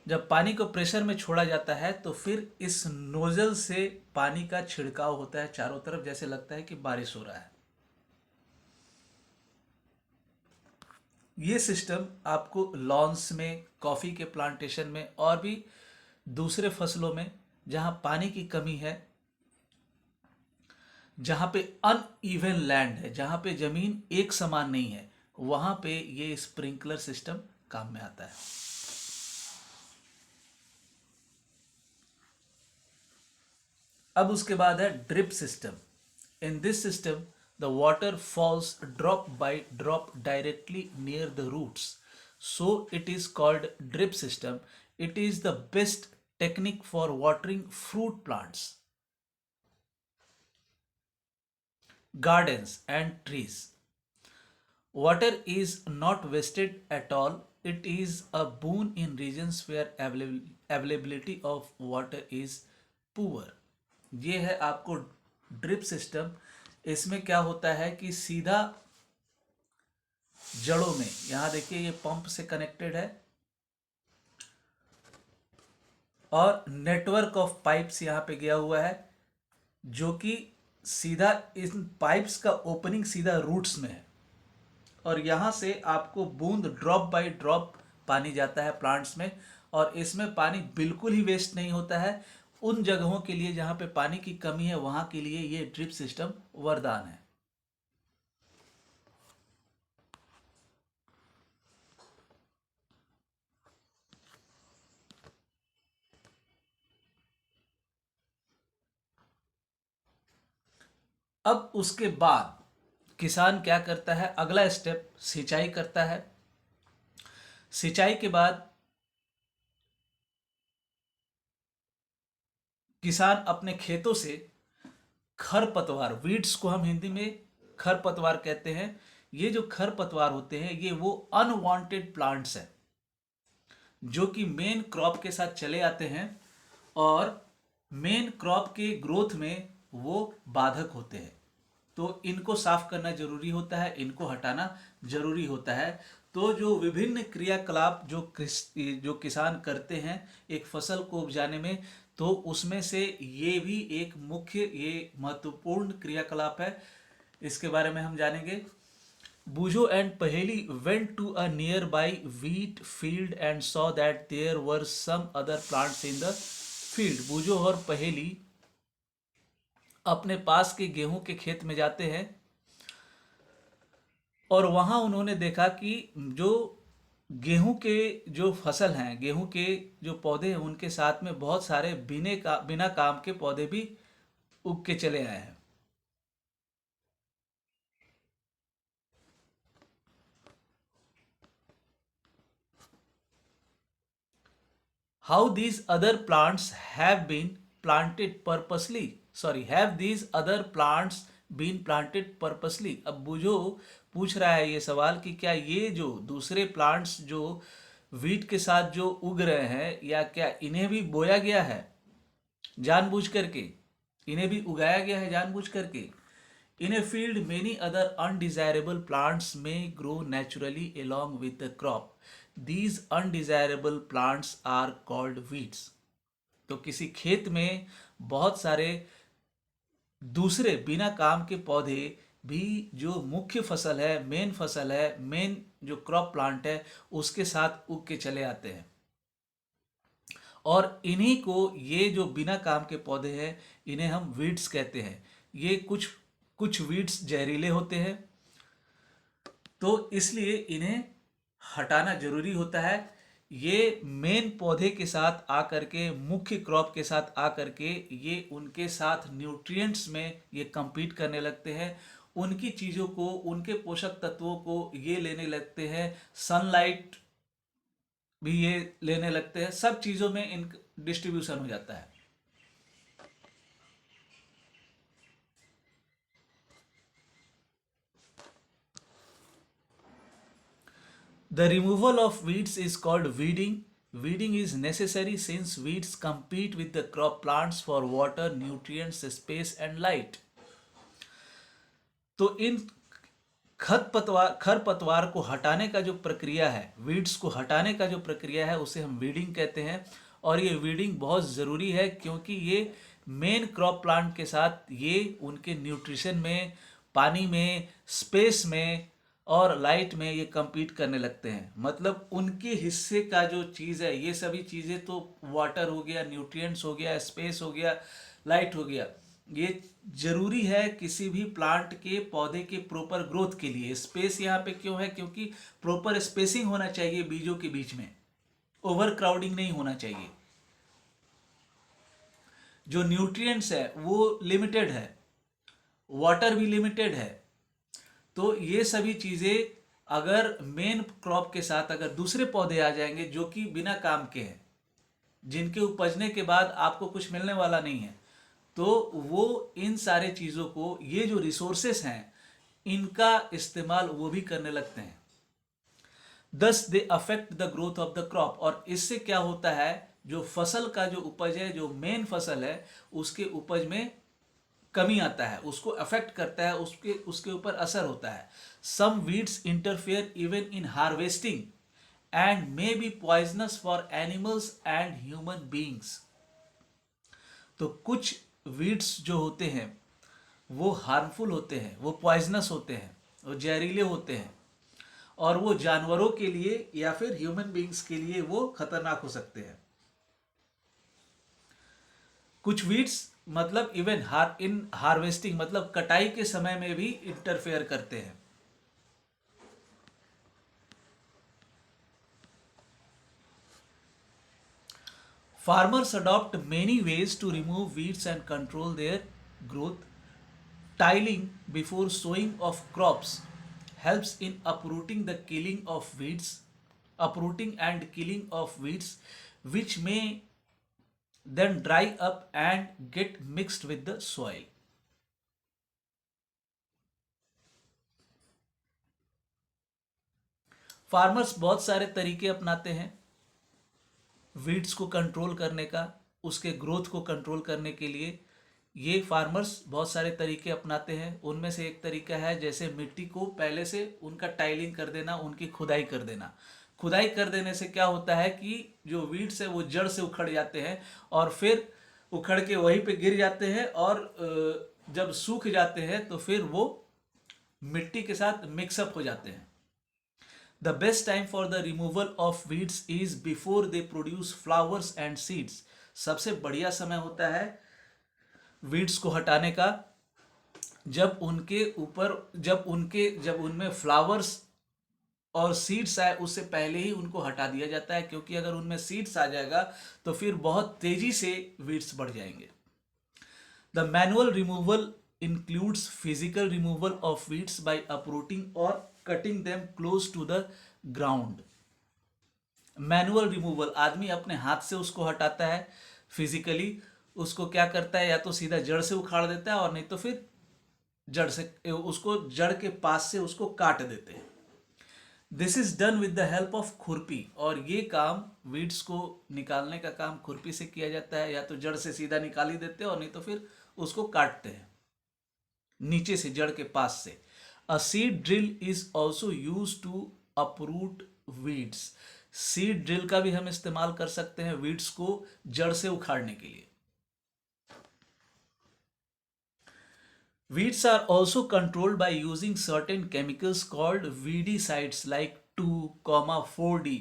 जब पानी को प्रेशर में छोड़ा जाता है तो फिर इस नोजल से पानी का छिड़काव होता है चारों तरफ, जैसे लगता है कि बारिश हो रहा है। ये सिस्टम आपको लॉन्स में, कॉफ़ी के प्लांटेशन में और भी दूसरे फसलों में जहाँ पानी की कमी है, जहाँ पे अनइवन लैंड है, जहाँ पे ज़मीन एक समान नहीं है, वहाँ पे ये स्प्रिंकलर सिस्टम काम में आता है। अब उसके बाद है drip system. In this system the water falls drop by drop directly near the roots, so it is called drip system. It is the best technique for watering fruit plants, gardens and trees. Water is not wasted at all. It is a boon in regions where availability of water is poor. ये है आपको drip system. इसमें क्या होता है कि सीधा जड़ों में, यहाँ देखिए ये पंप से कनेक्टेड है और नेटवर्क ऑफ पाइप्स यहाँ पे गया हुआ है, जो कि सीधा इन पाइप्स का ओपनिंग सीधा रूट्स में है, और यहाँ से आपको बूंद ड्रॉप बाय ड्रॉप पानी जाता है प्लांट्स में, और इसमें पानी बिल्कुल ही वेस्ट नहीं होता है। उन जगहों के लिए जहाँ पे पानी की कमी है वहाँ के लिए ये ड्रिप सिस्टम वरदान है। अब उसके बाद किसान क्या करता है, अगला स्टेप सिंचाई करता है। सिंचाई के बाद किसान अपने खेतों से खरपतवार, वीड्स को हम हिंदी में खरपतवार कहते हैं, ये जो खरपतवार होते हैं ये वो अनवांटेड प्लांट्स हैं जो कि मेन क्रॉप के साथ चले आते हैं और मेन क्रॉप के ग्रोथ में वो बाधक होते हैं। तो इनको साफ करना जरूरी होता है, इनको हटाना जरूरी होता है। तो जो विभिन्न क्रियाकलाप जो किसान करते हैं एक फसल को उपजाने में, तो उसमें से ये भी एक मुख्य, ये महत्वपूर्ण क्रियाकलाप है। इसके बारे में हम जानेंगे। बूझो एंड पहेली went to a nearby wheat field and saw that there were some other plants in the field. बूझो और पहेली अपने पास के गेहूं के खेत में जाते हैं और वहां उन्होंने देखा कि जो गेहूं के जो फसल हैं, गेहूं के जो पौधे हैं, उनके साथ में बहुत सारे बिना काम के पौधे भी उग के चले आए हैं। How these other plants have been planted purposely? Sorry, have these other plants been planted purposely? अब बूझो पूछ रहा है ये सवाल कि क्या ये जो दूसरे प्लांट्स जो वीट के साथ जो उग रहे हैं, या क्या इन्हें भी बोया गया है जानबूझ करके, इन्हें भी उगाया गया है जानबूझ करके। In a field many other undesirable plants may grow naturally along with the crop. These undesirable plants are called weeds. तो किसी खेत में बहुत सारे दूसरे बिना काम के पौधे भी जो मुख्य फसल है, मेन फसल है, मेन जो क्रॉप प्लांट है, उसके साथ उग के चले आते हैं। और इन्हीं को, ये जो बिना काम के पौधे हैं, इन्हें हम वीड्स कहते हैं। ये कुछ कुछ वीड्स जहरीले होते हैं, तो इसलिए इन्हें हटाना जरूरी होता है। ये मेन पौधे के साथ आकर के, मुख्य क्रॉप के साथ आकर के, ये उनके साथ न्यूट्रिएंट्स में ये compete करने लगते हैं, उनकी चीज़ों को, उनके पोषक तत्वों को ये लेने लगते हैं, सनलाइट भी ये लेने लगते हैं, सब चीज़ों में इन डिस्ट्रीब्यूशन हो जाता है। The removal of weeds is called weeding. Weeding is necessary since weeds compete with the crop plants for water, nutrients, space and light. तो इन खरपतवार को हटाने का जो प्रक्रिया है, वीड्स को हटाने का जो प्रक्रिया है, उसे हम वीडिंग कहते हैं। और ये वीडिंग बहुत ज़रूरी है क्योंकि ये मेन क्रॉप प्लांट के साथ ये उनके न्यूट्रिशन में, पानी में, स्पेस में और लाइट में ये compete करने लगते हैं। मतलब उनके हिस्से का जो चीज़ है, ये सभी चीज़ें तो वाटर हो गया, न्यूट्रिएंट्स हो गया, स्पेस हो गया, लाइट हो गया, ये जरूरी है किसी भी प्लांट के, पौधे के प्रॉपर ग्रोथ के लिए। स्पेस यहाँ पे क्यों है? क्योंकि प्रॉपर स्पेसिंग होना चाहिए बीजों के बीच में, ओवर क्राउडिंग नहीं होना चाहिए। जो न्यूट्रिएंट्स है वो लिमिटेड है, वाटर भी लिमिटेड है। तो ये सभी चीज़ें अगर मेन क्रॉप के साथ अगर दूसरे पौधे आ जाएंगे जो कि बिना काम के हैं, जिनके उपजने के बाद आपको कुछ मिलने वाला नहीं है, तो वो इन सारे चीज़ों को, ये जो रिसोर्सेस हैं, इनका इस्तेमाल वो भी करने लगते हैं। दस they affect the growth of the crop. और इससे क्या होता है, जो फसल का जो उपज है, जो मेन फसल है, उसके उपज में कमी आता है, उसको अफेक्ट करता है, उसके ऊपर असर होता है। Some weeds interfere even in harvesting and may be poisonous for animals and human beings. तो कुछ वीड्स जो होते हैं वो हार्मफुल होते हैं, वो पॉइजनस होते हैं, वो जहरीले होते हैं, और वो जानवरों के लिए या फिर ह्यूमन बींग्स के लिए वो खतरनाक हो सकते हैं। कुछ वीड्स मतलब इवन इन हार्वेस्टिंग, मतलब कटाई के समय में भी इंटरफेयर करते हैं। Farmers adopt many ways to remove weeds and control their growth. Tiling before sowing of crops helps in uprooting and killing of weeds, which may then dry up and get mixed with the soil. Farmers बहुत सारे तरीके अपनाते हैं weeds को control करने का, उसके growth को कंट्रोल करने के लिए। ये फार्मर्स बहुत सारे तरीके अपनाते हैं। उनमें से एक तरीका है, जैसे मिट्टी को पहले से उनका टाइलिंग कर देना, उनकी खुदाई कर देना। खुदाई कर देने से क्या होता है कि जो वीड्स है वो जड़ से उखड़ जाते हैं और फिर उखड़ के वहीं पे गिर जाते हैं, और जब सूख जाते हैं तो फिर वो मिट्टी के साथ मिक्सअप हो जाते हैं। The best time for the removal of weeds is before they produce flowers and seeds. सबसे बढ़िया समय होता है वीड्स को हटाने का जब उनमें फ्लावर्स और सीड्स आए, उससे पहले ही उनको हटा दिया जाता है, क्योंकि अगर उनमें सीड्स आ जाएगा तो फिर बहुत तेजी से वीड्स बढ़ जाएंगे। The manual removal includes physical removal of weeds by uprooting or cutting them close to the ground. Manual removal, आदमी अपने हाथ से उसको हटाता है। फिजिकली उसको क्या करता है, या तो सीधा जड़ से उखाड़ देता है, और नहीं तो फिर जड़ से, उसको जड़ के पास से उसको काट देते हैं। This is done with the help of खुरपी, और ये काम वीड्स को निकालने का काम खुरपी से किया जाता है। या तो जड़ से सीधा निकाल ही देते हैं और नहीं तो फिर उसको काटते हैं नीचे से, जड़ के पास से। A seed drill is also use to uproot weeds. Seed drill का भी हम इस्तेमाल कर सकते हैं वीड्स को जड़ से उखाड़ने के लिए। Weeds are also controlled by using certain chemicals called weedicides like 2,4-D।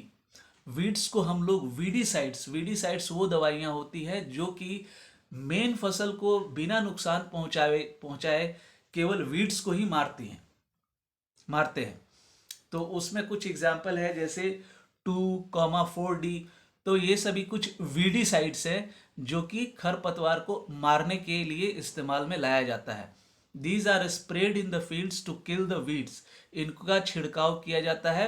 Weeds को हम लोग वीडीसाइड्स वो दवाइयाँ होती है जो कि मेन फसल को बिना नुकसान पहुंचाए केवल वीड्स को ही मारते हैं। तो उसमें कुछ एग्जाम्पल है, जैसे 2,4-D। तो ये सभी कुछ वीडीसाइड्स है जो कि खरपतवार को मारने के लिए इस्तेमाल में लाया जाता है। These are spread in the fields to kill the weeds. इनका छिड़काव किया जाता है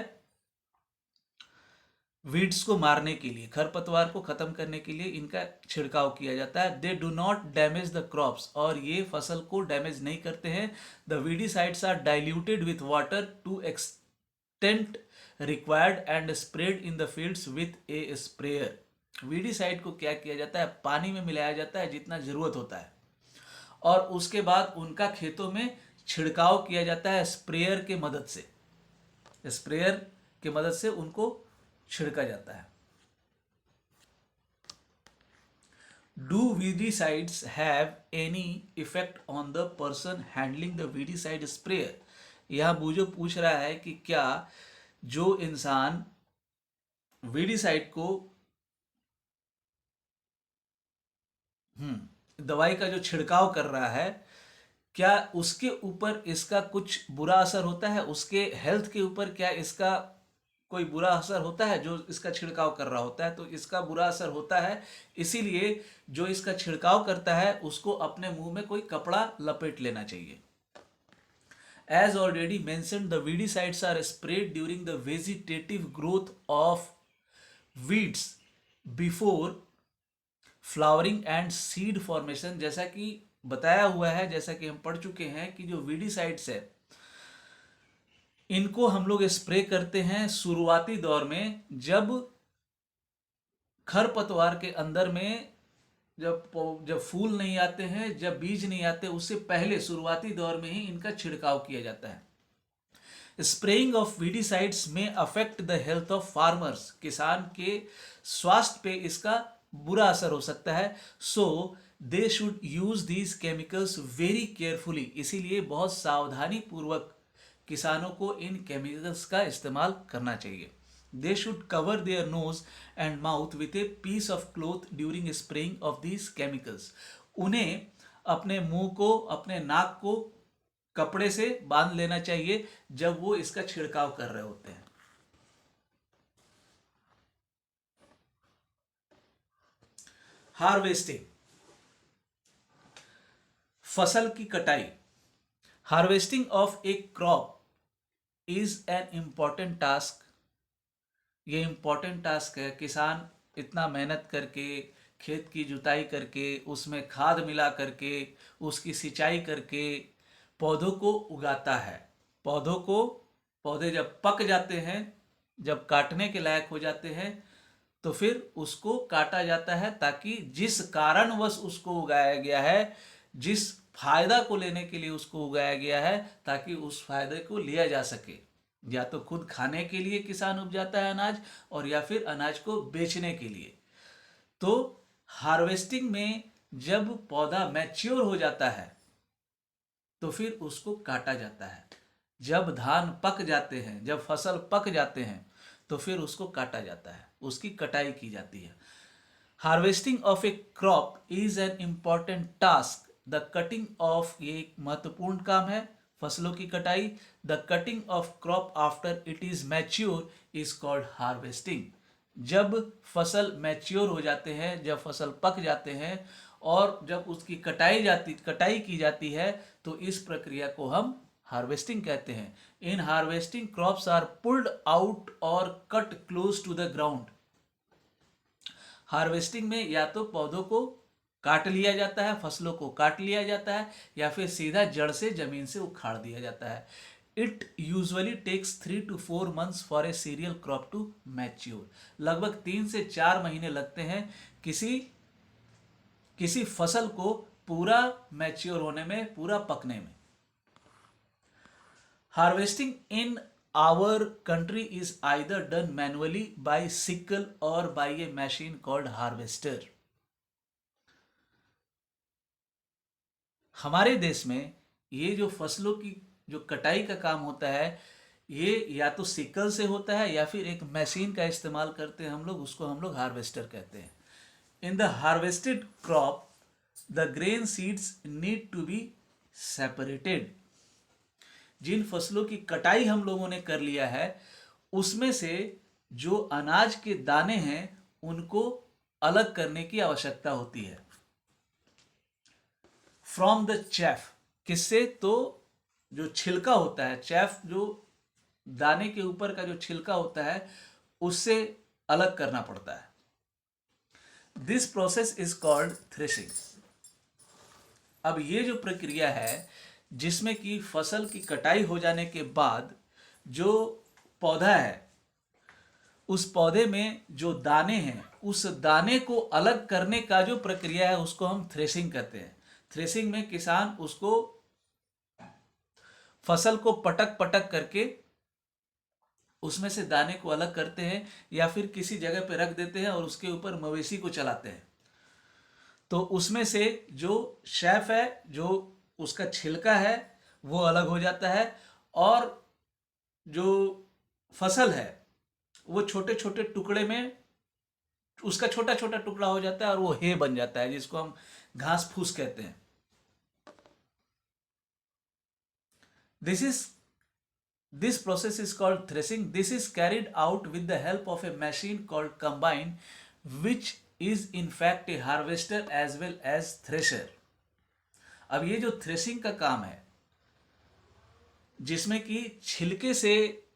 वीड्स को मारने के लिए, खरपतवार को खत्म करने के लिए इनका छिड़काव किया जाता है। They do not damage the crops, और ये फसल को डैमेज नहीं करते हैं। The weedicides are diluted with water to extent required and spread in the fields with a sprayer. Weedicide को क्या किया जाता है, पानी में मिलाया जाता है जितना जरूरत होता है, और उसके बाद उनका खेतों में छिड़काव किया जाता है स्प्रेयर के मदद से। स्प्रेयर के मदद से उनको छिड़का जाता है। Do weedicides have any effect on the person handling the weedicide sprayer. यह बूझो पूछ रहा है कि क्या जो इंसान वीडीसाइड को दवाई का जो छिड़काव कर रहा है, क्या उसके ऊपर इसका कुछ बुरा असर होता है, उसके हेल्थ के ऊपर क्या इसका कोई बुरा असर होता है जो इसका छिड़काव कर रहा होता है। तो इसका बुरा असर होता है, इसीलिए जो इसका छिड़काव करता है उसको अपने मुंह में कोई कपड़ा लपेट लेना चाहिए। As already mentioned, the weedicides are spread during the vegetative growth of weeds before flowering and seed formation. जैसा कि बताया हुआ है, जैसा कि हम पढ़ चुके हैं कि जो वीडीसाइड्स है इनको हम लोग स्प्रे करते हैं शुरुआती दौर में, जब खरपतवार के अंदर में जब फूल नहीं आते हैं, जब बीज नहीं आते, उससे पहले शुरुआती दौर में ही इनका छिड़काव किया जाता है। स्प्रेइंग ऑफ वीडीसाइड्स में affect the health of farmers. किसान के स्वास्थ्य पे इसका बुरा असर हो सकता है। So they should use these chemicals very carefully. इसीलिए बहुत सावधानी पूर्वक किसानों को इन केमिकल्स का इस्तेमाल करना चाहिए। They should cover their nose and mouth with a piece of cloth during spraying of these chemicals. उन्हें अपने मुंह को, अपने नाक को कपड़े से बांध लेना चाहिए जब वो इसका छिड़काव कर रहे होते हैं। हार्वेस्टिंग, फसल की कटाई। Harvesting of A crop is an important task. ये इम्पॉर्टेंट टास्क है। किसान इतना मेहनत करके, खेत की जुताई करके, उसमें खाद मिला करके, उसकी सिंचाई करके पौधों को उगाता है। पौधे जब पक जाते हैं, जब काटने के लायक हो जाते हैं, तो फिर उसको काटा जाता है, ताकि जिस कारणवश उसको उगाया गया है, जिस फायदा को लेने के लिए उसको उगाया गया है, ताकि उस फायदे को लिया जा सके। या तो खुद खाने के लिए किसान उपजाता है अनाज, और या फिर अनाज को बेचने के लिए। तो हार्वेस्टिंग में जब पौधा मैच्योर हो जाता है तो फिर उसको काटा जाता है। जब धान पक जाते हैं, जब फसल पक जाते हैं, तो फिर उसको काटा जाता है, उसकी कटाई की जाती है। Harvesting of A crop is an important task. The cutting of, ये एक महत्वपूर्ण काम है, फसलों की कटाई। The cutting of crop after it is mature is called harvesting. जब फसल मैच्योर हो जाते हैं, जब फसल पक जाते हैं और जब उसकी कटाई की जाती है, तो इस प्रक्रिया को हम हार्वेस्टिंग कहते हैं। In harvesting crops are pulled out और cut close to the ground. Harvesting में या तो पौधों को काट लिया जाता है, फसलों को काट लिया जाता है, या फिर सीधा जड़ से जमीन से उखाड़ दिया जाता है। It usually takes 3 to 4 months for a cereal crop to mature. लगभग 3 से 4 महीने लगते हैं किसी किसी फसल को पूरा मैच्योर होने में, पूरा पकने में। Harvesting in our country is either done manually by sickle और by a machine called harvester. हमारे देश में ये जो फसलों की जो कटाई का काम होता है, ये या तो सिकल से होता है या फिर एक मशीन का इस्तेमाल करते हैं हम लोग, उसको हम लोग हार्वेस्टर कहते हैं। In the harvested crop the grain seeds need to be separated. जिन फसलों की कटाई हम लोगों ने कर लिया है, उसमें से जो अनाज के दाने हैं उनको अलग करने की आवश्यकता होती है। फ्रॉम द चैफ, किससे? तो जो छिलका होता है, चैफ जो दाने के ऊपर का जो छिलका होता है, उससे अलग करना पड़ता है। This process is called threshing. अब ये जो प्रक्रिया है जिसमें कि फसल की कटाई हो जाने के बाद जो पौधा है, उस पौधे में जो दाने हैं, उस दाने को अलग करने का जो प्रक्रिया है उसको हम थ्रेशिंग कहते हैं। थ्रेशिंग में किसान उसको, फसल को पटक पटक करके उसमें से दाने को अलग करते हैं, या फिर किसी जगह पे रख देते हैं और उसके ऊपर मवेशी को चलाते हैं। तो उसमें से जो शेफ है, जो उसका छिलका है, वो अलग हो जाता है, और जो फसल है वो छोटे छोटे टुकड़े में, उसका छोटा छोटा टुकड़ा हो जाता है और वो हे बन जाता है, जिसको हम घास फूस कहते हैं। This is This process is called threshing. This is carried out with the help of a machine called combine, which is in fact a harvester as well as thresher. अब ये जो थ्रेशिंग का काम है, जिसमें कि छिलके से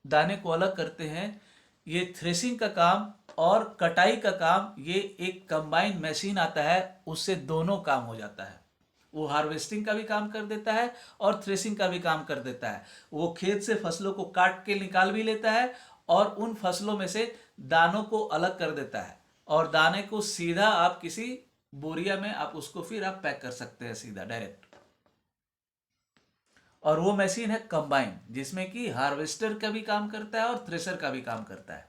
दाने को अलग करते हैं, ये थ्रेशिंग का काम और कटाई का काम, ये एक कंबाइन मशीन आता है, उससे दोनों काम हो जाता है। वो हार्वेस्टिंग का भी काम कर देता है और थ्रेशिंग का भी काम कर देता है। वो खेत से फसलों को काट के निकाल भी लेता है और उन फसलों में से दानों को अलग कर देता है, और दाने को सीधा आप किसी बोरिया में आप उसको फिर आप पैक कर सकते हैं सीधा डायरेक्ट। और वो मशीन है कंबाइन, जिसमें कि हार्वेस्टर का भी काम करता है और थ्रेशर का भी काम करता है।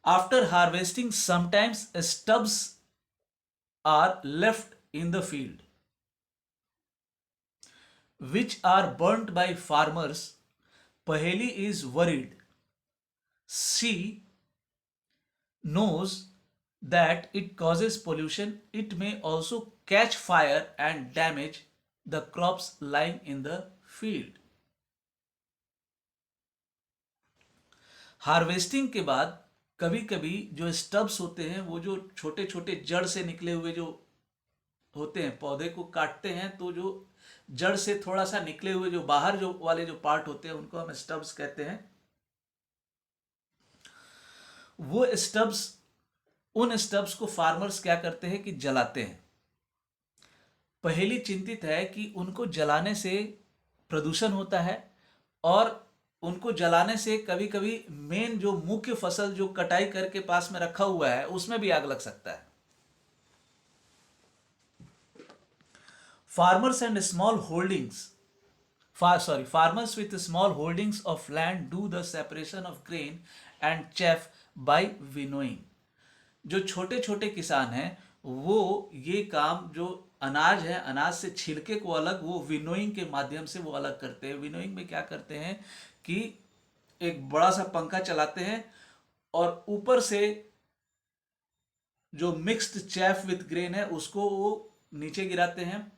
After harvesting sometimes stubs are left in the field, which are burnt by farmers. Paheli is worried. She knows that it causes pollution. It may also catch fire and damage the crops lying in the field. Harvesting के बाद कभी कभी जो stubs होते हैं, वो जो छोटे छोटे जड़ से निकले हुए जो होते हैं, पौधे को काटते हैं तो जो जड़ से थोड़ा सा निकले हुए जो बाहर जो वाले जो पार्ट होते हैं, उनको हम स्टब्स कहते हैं। वो स्टब्स, उन स्टब्स को फार्मर्स क्या करते हैं कि जलाते हैं। पहली चिंतित है कि उनको जलाने से प्रदूषण होता है, और उनको जलाने से कभी कभी मेन जो मुख्य फसल जो कटाई करके पास में रखा हुआ है, उसमें भी आग लग सकता है। Farmers and small holdings, farmers with small holdings of land do the separation of grain and chaff by winnowing. जो छोटे छोटे किसान हैं, वो ये काम जो अनाज है, अनाज से छिलके को अलग, वो विनोइंग के माध्यम से वो अलग करते हैं। विनोइंग में क्या करते हैं कि एक बड़ा सा पंखा चलाते हैं और ऊपर से जो मिक्स्ड चैफ विथ ग्रेन है उसको वो नीचे गिराते हैं,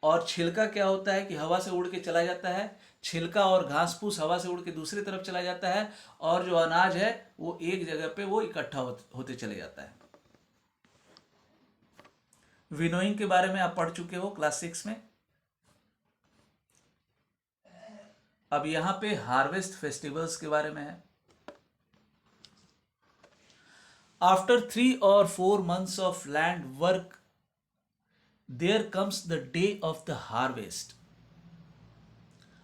और छिलका क्या होता है कि हवा से उड़ के चला जाता है। छिलका और घास फूस हवा से उड़ के दूसरी तरफ चला जाता है, और जो अनाज है वो एक जगह पे वो इकट्ठा होते चले जाता है। विनोइंग के बारे में आप पढ़ चुके हो क्लास 6 में। अब यहां पे हार्वेस्ट फेस्टिवल्स के बारे में है। After 3 or 4 months of land work, there comes the day of the harvest.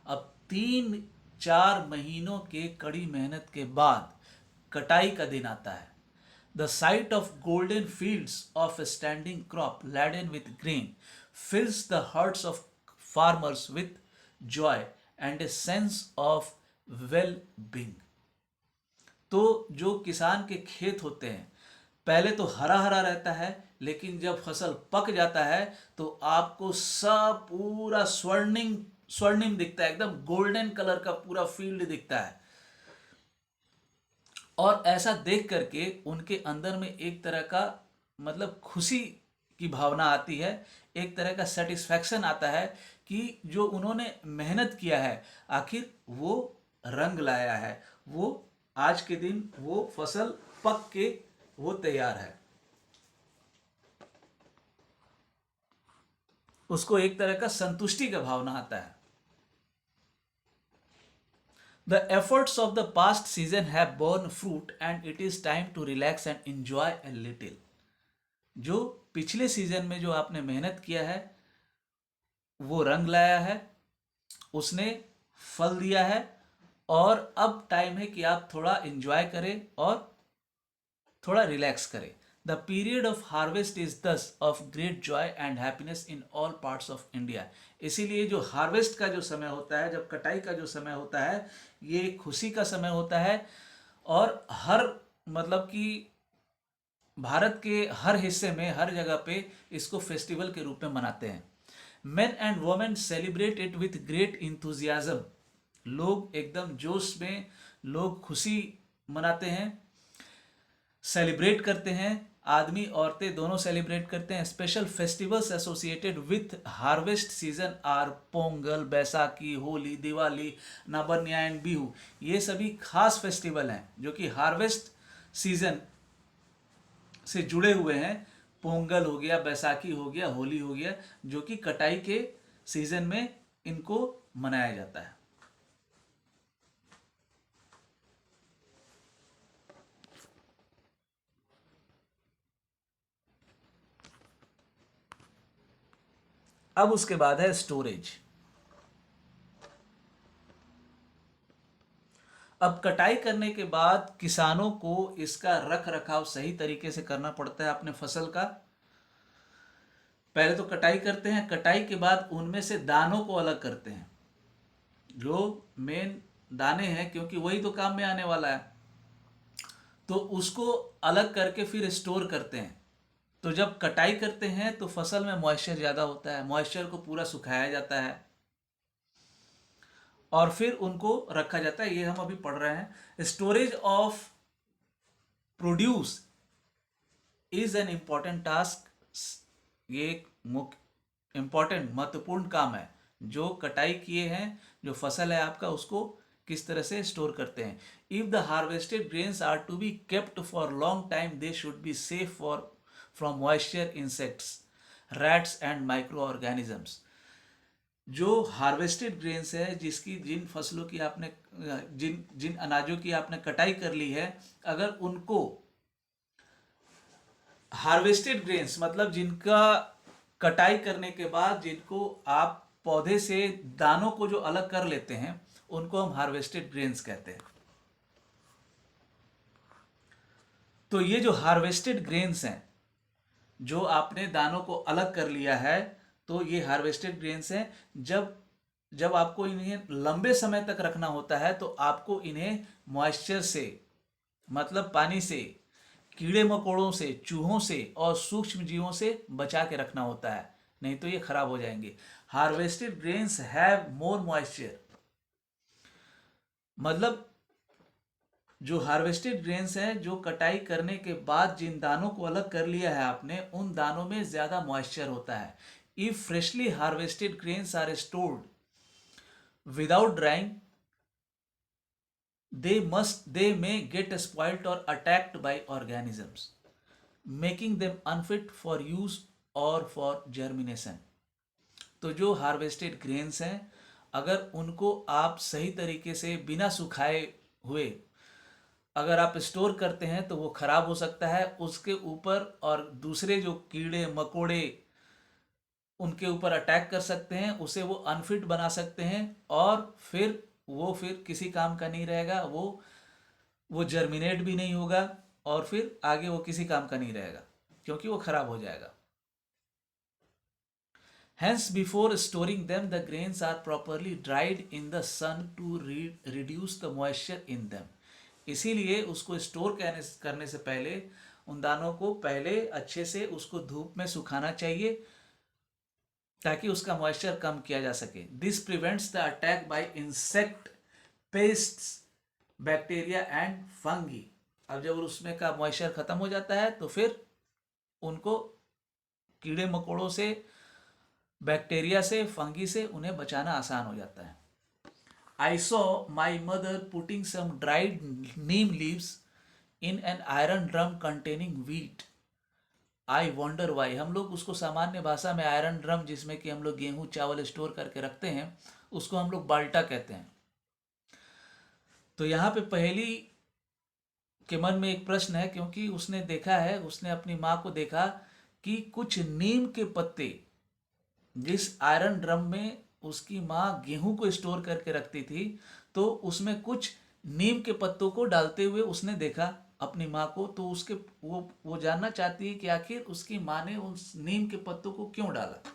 अब 3-4 महीनों के कड़ी मेहनत के बाद कटाई का दिन आता है. The sight of golden fields of a standing crop laden with grain fills the hearts of farmers with joy and a sense of well-being. तो जो किसान के खेत होते हैं पहले तो हरा हरा रहता है, लेकिन जब फसल पक जाता है तो आपको सब पूरा स्वर्णिम स्वर्णिम दिखता है, एकदम गोल्डन कलर का पूरा फील्ड दिखता है. और ऐसा देख करके उनके अंदर में एक तरह का मतलब खुशी की भावना आती है, एक तरह का सेटिस्फैक्शन आता है कि जो उन्होंने मेहनत किया है आखिर वो रंग लाया है, वो आज के दिन वो फसल पक के वो तैयार है. उसको एक तरह का संतुष्टि का भावना आता है. The efforts of the past season have borne fruit and it is time to relax and enjoy a little. जो पिछले सीजन में जो आपने मेहनत किया है वो रंग लाया है, उसने फल दिया है, और अब टाइम है कि आप थोड़ा एंजॉय करें और थोड़ा रिलैक्स करें. The period of harvest is thus of great joy and happiness in all parts of India. इसीलिए जो हार्वेस्ट का जो समय होता है, जब कटाई का जो समय होता है, ये खुशी का समय होता है. और हर मतलब कि भारत के हर हिस्से में हर जगह पे इसको फेस्टिवल के रूप में मनाते हैं. Main and women celebrate it with great enthusiasm. लोग एकदम जोश में लोग खुशी मनाते हैं, सेलिब्रेट करते हैं. आदमी औरतें दोनों सेलिब्रेट करते हैं. Special festivals associated with harvest season are Pongal, Baisakhi, Holi, Diwali, नाबरनिया एंड बिहू. ये सभी खास फेस्टिवल हैं जो कि हार्वेस्ट सीजन से जुड़े हुए हैं. पोंगल हो गया, बैसाखी हो गया, होली हो गया, जो कि कटाई के सीजन में इनको मनाया जाता है. अब उसके बाद है स्टोरेज. अब कटाई करने के बाद किसानों को इसका रख रखाव सही तरीके से करना पड़ता है अपने फसल का. पहले तो कटाई करते हैं, कटाई के बाद उनमें से दानों को अलग करते हैं, जो मेन दाने हैं, क्योंकि वही तो काम में आने वाला है. तो उसको अलग करके फिर स्टोर करते हैं. तो जब कटाई करते हैं तो फसल में मॉइस्चर ज़्यादा होता है, मॉइस्चर को पूरा सुखाया जाता है और फिर उनको रखा जाता है. ये हम अभी पढ़ रहे हैं. Storage of produce is an important task. ये एक मुख्य इम्पॉर्टेंट महत्वपूर्ण काम है. जो कटाई किए हैं, जो फसल है आपका, उसको किस तरह से स्टोर करते हैं. If the harvested grains are to be kept for long time they should be safe for from moisture, insects, rats and micro organisms. जो हार्वेस्टेड ग्रेन्स है, जिसकी जिन फसलों की आपने जिन जिन अनाजों की आपने कटाई कर ली है, अगर उनको हार्वेस्टेड ग्रेन्स मतलब जिनका कटाई करने के बाद जिनको आप पौधे से दानों को जो अलग कर लेते हैं, उनको हम हार्वेस्टेड ग्रेन्स कहते हैं. तो ये जो हार्वेस्टेड ग्रेन्स हैं, जो आपने दानों को अलग कर लिया है, तो ये हार्वेस्टेड ग्रेन्स हैं. जब जब आपको इन्हें लंबे समय तक रखना होता है तो आपको इन्हें मॉइस्चर से मतलब पानी से, कीड़े मकोड़ों से, चूहों से और सूक्ष्म जीवों से बचा के रखना होता है, नहीं तो ये खराब हो जाएंगे. Harvested grains have more moisture. मतलब जो हार्वेस्टेड ग्रेन्स हैं, जो कटाई करने के बाद जिन दानों को अलग कर लिया है आपने, उन दानों में ज़्यादा मॉइस्चर होता है. If freshly harvested grains are stored without drying they may get spoiled or attacked by organisms, making them unfit for use or for germination. तो जो हार्वेस्टेड ग्रेन्स हैं, अगर उनको आप सही तरीके से बिना सुखाए हुए अगर आप स्टोर करते हैं तो वो खराब हो सकता है, उसके ऊपर और दूसरे जो कीड़े मकोड़े उनके ऊपर अटैक कर सकते हैं, उसे वो अनफिट बना सकते हैं, और फिर किसी काम का नहीं रहेगा, वो जर्मिनेट भी नहीं होगा, और फिर आगे वो किसी काम का नहीं रहेगा क्योंकि वो खराब हो जाएगा। Hence, before storing them, the grains are properly dried in the sun to reduce the moisture in them. इसीलिए उसको स्टोर करने से पहले उन दानों को पहले अच्छे से उसको धूप में सुखाना चाहिए ताकि उसका मॉइस्चर कम किया जा सके। This prevents the attack by insect, pests, bacteria and fungi. अब जब उसमें का मॉइस्चर खत्म हो जाता है तो फिर उनको कीड़े मकोड़ों से, बैक्टीरिया से, फंगी से उन्हें बचाना आसान हो जाता है। I saw my mother putting some dried neem leaves in an iron drum containing wheat. I wonder why. हम लोग उसको सामान्य भाषा में आयरन ड्रम, जिसमें कि हम लोग गेहूं चावल स्टोर करके रखते हैं, उसको हम लोग बाल्टा कहते हैं। तो यहाँ पे पहेली के मन में एक प्रश्न है, क्योंकि उसने देखा है, उसने अपनी माँ को देखा कि कुछ नीम के पत्ते जिस आयरन ड्रम में उसकी माँ गेहूं को स्टोर करके रखती थी, तो उसमें कुछ नीम के पत्तों को डालते हुए उसने देखा अपनी माँ को। तो उसके वो जानना चाहती है कि आखिर उसकी माँ ने उस नीम के पत्तों को क्यों डाला।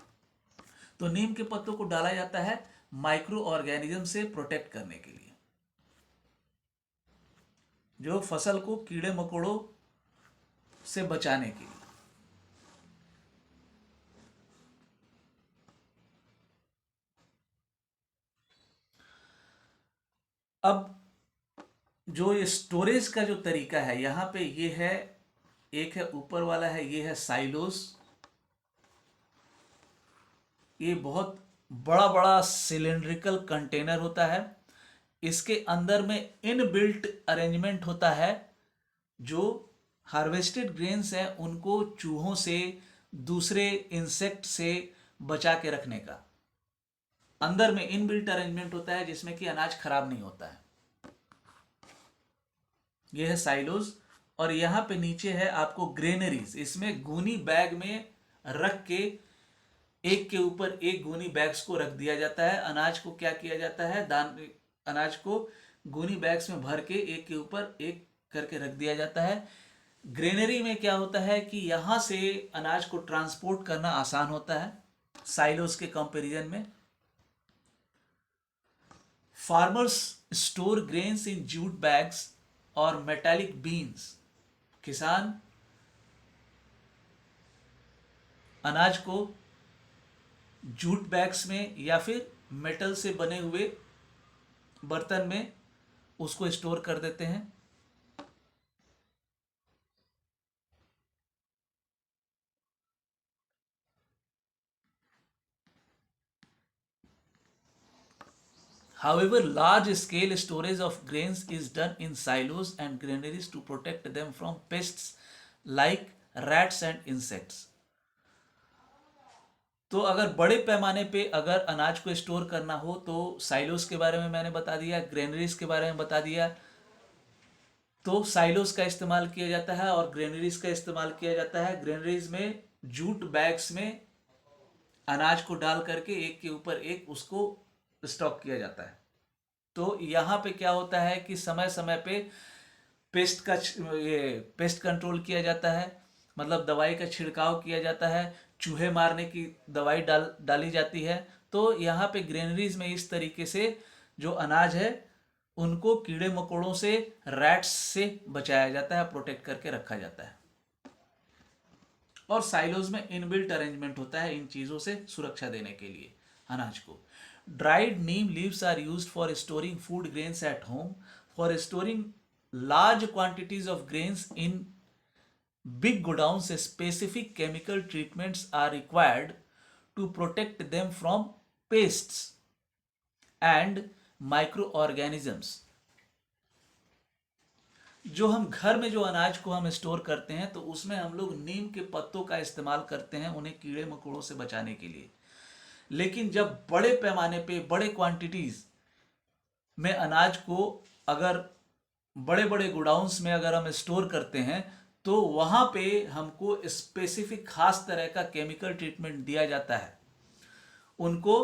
तो नीम के पत्तों को डाला जाता है माइक्रो ऑर्गेनिज्म से प्रोटेक्ट करने के लिए, जो फसल को कीड़े मकोड़ों से बचाने के लिए। अब जो ये स्टोरेज का जो तरीका है, यहाँ पे ये है, एक है ऊपर वाला है, ये है साइलोस। ये बहुत बड़ा बड़ा सिलेंड्रिकल कंटेनर होता है। इसके अंदर में इनबिल्ट अरेंजमेंट होता है जो हार्वेस्टेड ग्रेन्स हैं उनको चूहों से, दूसरे इंसेक्ट से बचा के रखने का। अंदर में इनबिल्ट अरेंजमेंट होता है जिसमें कि अनाज खराब नहीं होता है। यह है साइलोज। और यहाँ पे नीचे है आपको ग्रेनरीज। इसमें गूनी बैग में रख के एक के ऊपर एक गूनी बैग्स को रख दिया जाता है। अनाज को क्या किया जाता है, अनाज को गूनी बैग्स में भर के एक के ऊपर एक करके रख दिया जाता है। ग्रेनरी में क्या होता है कि यहाँ से अनाज को ट्रांसपोर्ट करना आसान होता है साइलोज के कंपैरिजन में। Farmers store grains in jute bags और मेटालिक बीन्स। किसान अनाज को जूट बैग्स में या फिर मेटल से बने हुए बर्तन में उसको स्टोर कर देते हैं। However, large scale storage of grains is done in silos and granaries to protect them from pests like rats and insects. तो अगर बड़े पैमाने पे अगर अनाज को स्टोर करना हो तो साइलोस के बारे में मैंने बता दिया, ग्रेनरीज के बारे में बता दिया। तो साइलोस का इस्तेमाल किया जाता है और ग्रेनरीज का इस्तेमाल किया जाता है। ग्रेनरीज में जूट बैग्स में अनाज को डाल करके एक के ऊपर एक उसको स्टॉक किया जाता है। तो यहाँ पे क्या होता है कि समय समय पे पेस्ट कंट्रोल किया जाता है, मतलब दवाई का छिड़काव किया जाता है, चूहे मारने की दवाई डाली जाती है। तो यहाँ पे ग्रेनरीज में इस तरीके से जो अनाज है उनको कीड़े मकोड़ों से, रैट्स से बचाया जाता है, प्रोटेक्ट करके रखा जाता है। और साइलोज में इनबिल्ट अरेंजमेंट होता है इन चीज़ों से सुरक्षा देने के लिए अनाज को। Dried neem leaves are used for storing food grains at home. For storing large quantities of grains in big godowns, specific chemical treatments are required to protect them from pests and microorganisms. जो हम घर में जो अनाज को हम store करते हैं तो उसमें हम लोग नीम के पत्तों का इस्तेमाल करते हैं उन्हें कीड़े मकोड़ों से बचाने के लिए। लेकिन जब बड़े पैमाने पे, बड़े क्वांटिटीज में अनाज को अगर बड़े बड़े गोडाउंस में अगर हम स्टोर करते हैं तो वहाँ पे हमको स्पेसिफिक खास तरह का केमिकल ट्रीटमेंट दिया जाता है उनको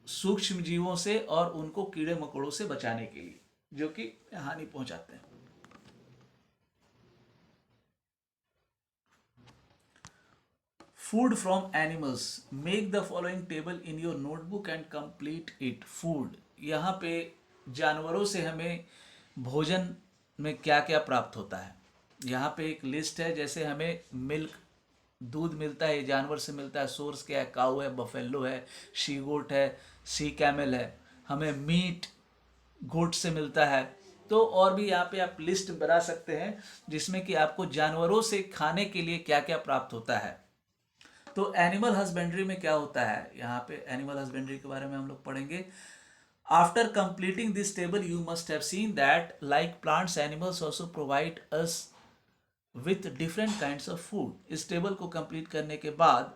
सूक्ष्म जीवों से और उनको कीड़े मकोड़ों से बचाने के लिए जो कि हानि पहुंचाते हैं। Food from animals, make the following table in your notebook and complete it. Food, यहाँ पे जानवरों से हमें भोजन में क्या क्या प्राप्त होता है, यहाँ पे एक लिस्ट है। जैसे हमें मिल्क, दूध मिलता है, ये जानवर से मिलता है। सोर्स क्या है? काऊ है, बफेलो है, शी गोट है, सी कैमल है। हमें मीट गोट से मिलता है। तो और भी यहाँ पे आप लिस्ट बना सकते हैं जिसमें कि आपको जानवरों से खाने के लिए क्या क्या प्राप्त होता है। तो एनिमल हस्बेंड्री में क्या होता है, यहाँ पे एनिमल हस्बेंड्री के बारे में हम लोग पढ़ेंगे। After completing this table you must have seen that like plants animals also provide us with different kinds of food. इस टेबल को कंप्लीट करने के बाद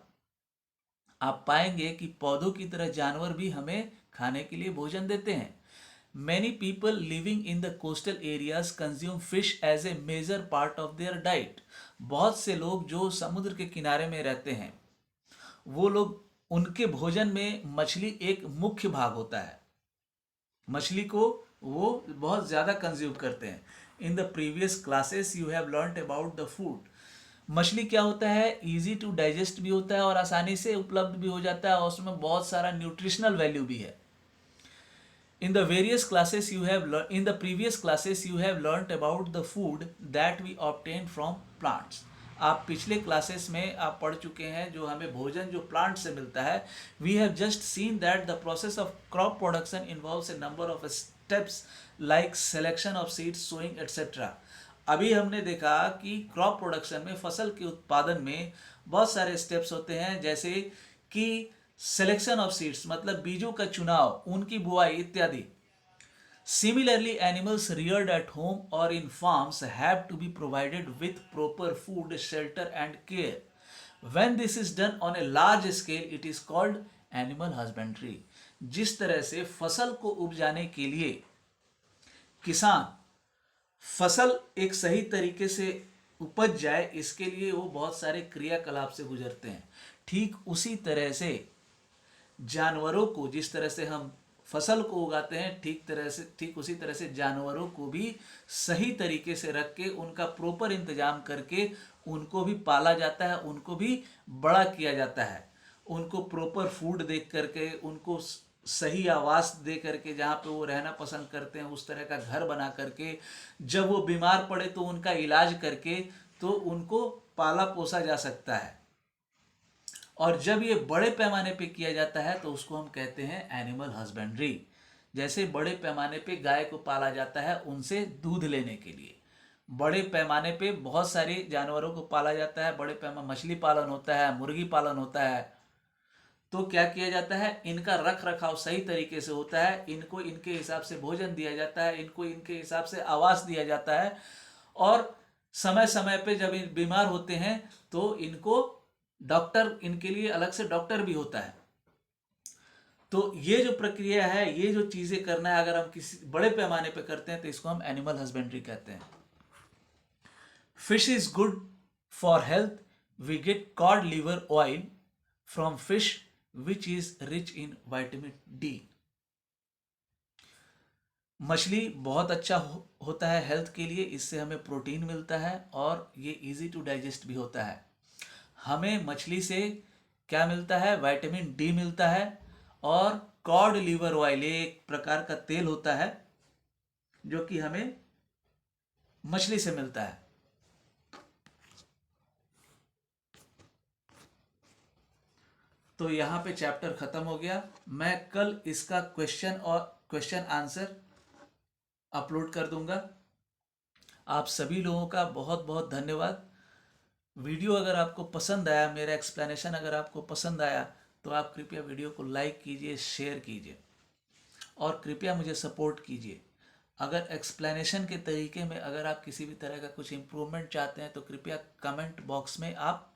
आप पाएंगे कि पौधों की तरह जानवर भी हमें खाने के लिए भोजन देते हैं। Many people living in the coastal areas consume fish as a major part of their diet. बहुत से लोग जो समुद्र के किनारे में रहते हैं वो लोग, उनके भोजन में मछली एक मुख्य भाग होता है। मछली को वो बहुत ज़्यादा कंज्यूम करते हैं। In the previous classes you have learned about the food. मछली क्या होता है? इजी टू डाइजेस्ट भी होता है और आसानी से उपलब्ध भी हो जाता है और उसमें बहुत सारा न्यूट्रिशनल वैल्यू भी है। In the various classes you have in the previous classes you have learnt about the food that we obtain from plants. आप पिछले क्लासेस में आप पढ़ चुके हैं जो हमें भोजन जो प्लांट से मिलता है। We have just seen that the process of crop production involves a number of steps like selection of seeds, sowing etc. अभी हमने देखा कि क्रॉप प्रोडक्शन में, फसल के उत्पादन में बहुत सारे स्टेप्स होते हैं, जैसे कि सिलेक्शन ऑफ सीड्स मतलब बीजों का चुनाव, उनकी बुआई इत्यादि। Similarly, animals reared at home or in farms have to be provided with proper food, shelter and care. When this is done on a large scale, it is called animal husbandry. जिस तरह से फसल को उपजाने के लिए किसान, फसल एक सही तरीके से उपज जाए इसके लिए वो बहुत सारे क्रियाकलाप से गुजरते हैं। ठीक उसी तरह से जानवरों को, जिस तरह से हम फसल को उगाते हैं, ठीक उसी तरह से जानवरों को भी सही तरीके से रख के, उनका प्रॉपर इंतजाम करके उनको भी पाला जाता है, उनको भी बड़ा किया जाता है। उनको प्रॉपर फूड दे करके, उनको सही आवास दे करके, जहाँ पे वो रहना पसंद करते हैं उस तरह का घर बना करके, जब वो बीमार पड़े तो उनका इलाज करके, तो उनको पाला पोसा जा सकता है। और जब ये बड़े पैमाने पे किया जाता है तो उसको हम कहते हैं एनिमल हस्बेंड्री। जैसे बड़े पैमाने पे गाय को पाला जाता है उनसे दूध लेने के लिए, बड़े पैमाने पे बहुत सारे जानवरों को पाला जाता है, बड़े पैमाने मछली पालन होता है, मुर्गी पालन होता है। तो क्या किया जाता है? इनका रख रखाव सही तरीके से होता है, इनको इनके हिसाब से भोजन दिया जाता है, इनको इनके हिसाब से आवास दिया जाता है, और समय समय पे जब बीमार होते हैं तो इनको डॉक्टर, इनके लिए अलग से डॉक्टर भी होता है। तो ये जो प्रक्रिया है, ये जो चीजें करना है, अगर हम किसी बड़े पैमाने पे करते हैं तो इसको हम एनिमल हस्बेंड्री कहते हैं। Fish is good for health. We get cod liver oil from fish which is rich in vitamin D. मछली बहुत अच्छा होता है हेल्थ के लिए, इससे हमें प्रोटीन मिलता है और ये इजी टू डाइजेस्ट भी होता है। हमें मछली से क्या मिलता है? विटामिन डी मिलता है। और कॉड लिवर ऑयल एक प्रकार का तेल होता है जो कि हमें मछली से मिलता है। तो यहाँ पे चैप्टर खत्म हो गया। मैं कल इसका क्वेश्चन आंसर अपलोड कर दूंगा। आप सभी लोगों का बहुत बहुत धन्यवाद। वीडियो अगर आपको पसंद आया, मेरा एक्सप्लेनेशन अगर आपको पसंद आया, तो आप कृपया वीडियो को लाइक कीजिए, शेयर कीजिए और कृपया मुझे सपोर्ट कीजिए। अगर एक्सप्लेनेशन के तरीके में अगर आप किसी भी तरह का कुछ इम्प्रूवमेंट चाहते हैं तो कृपया कमेंट बॉक्स में आप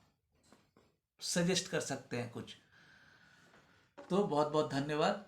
सजेस्ट कर सकते हैं कुछ। तो बहुत बहुत धन्यवाद।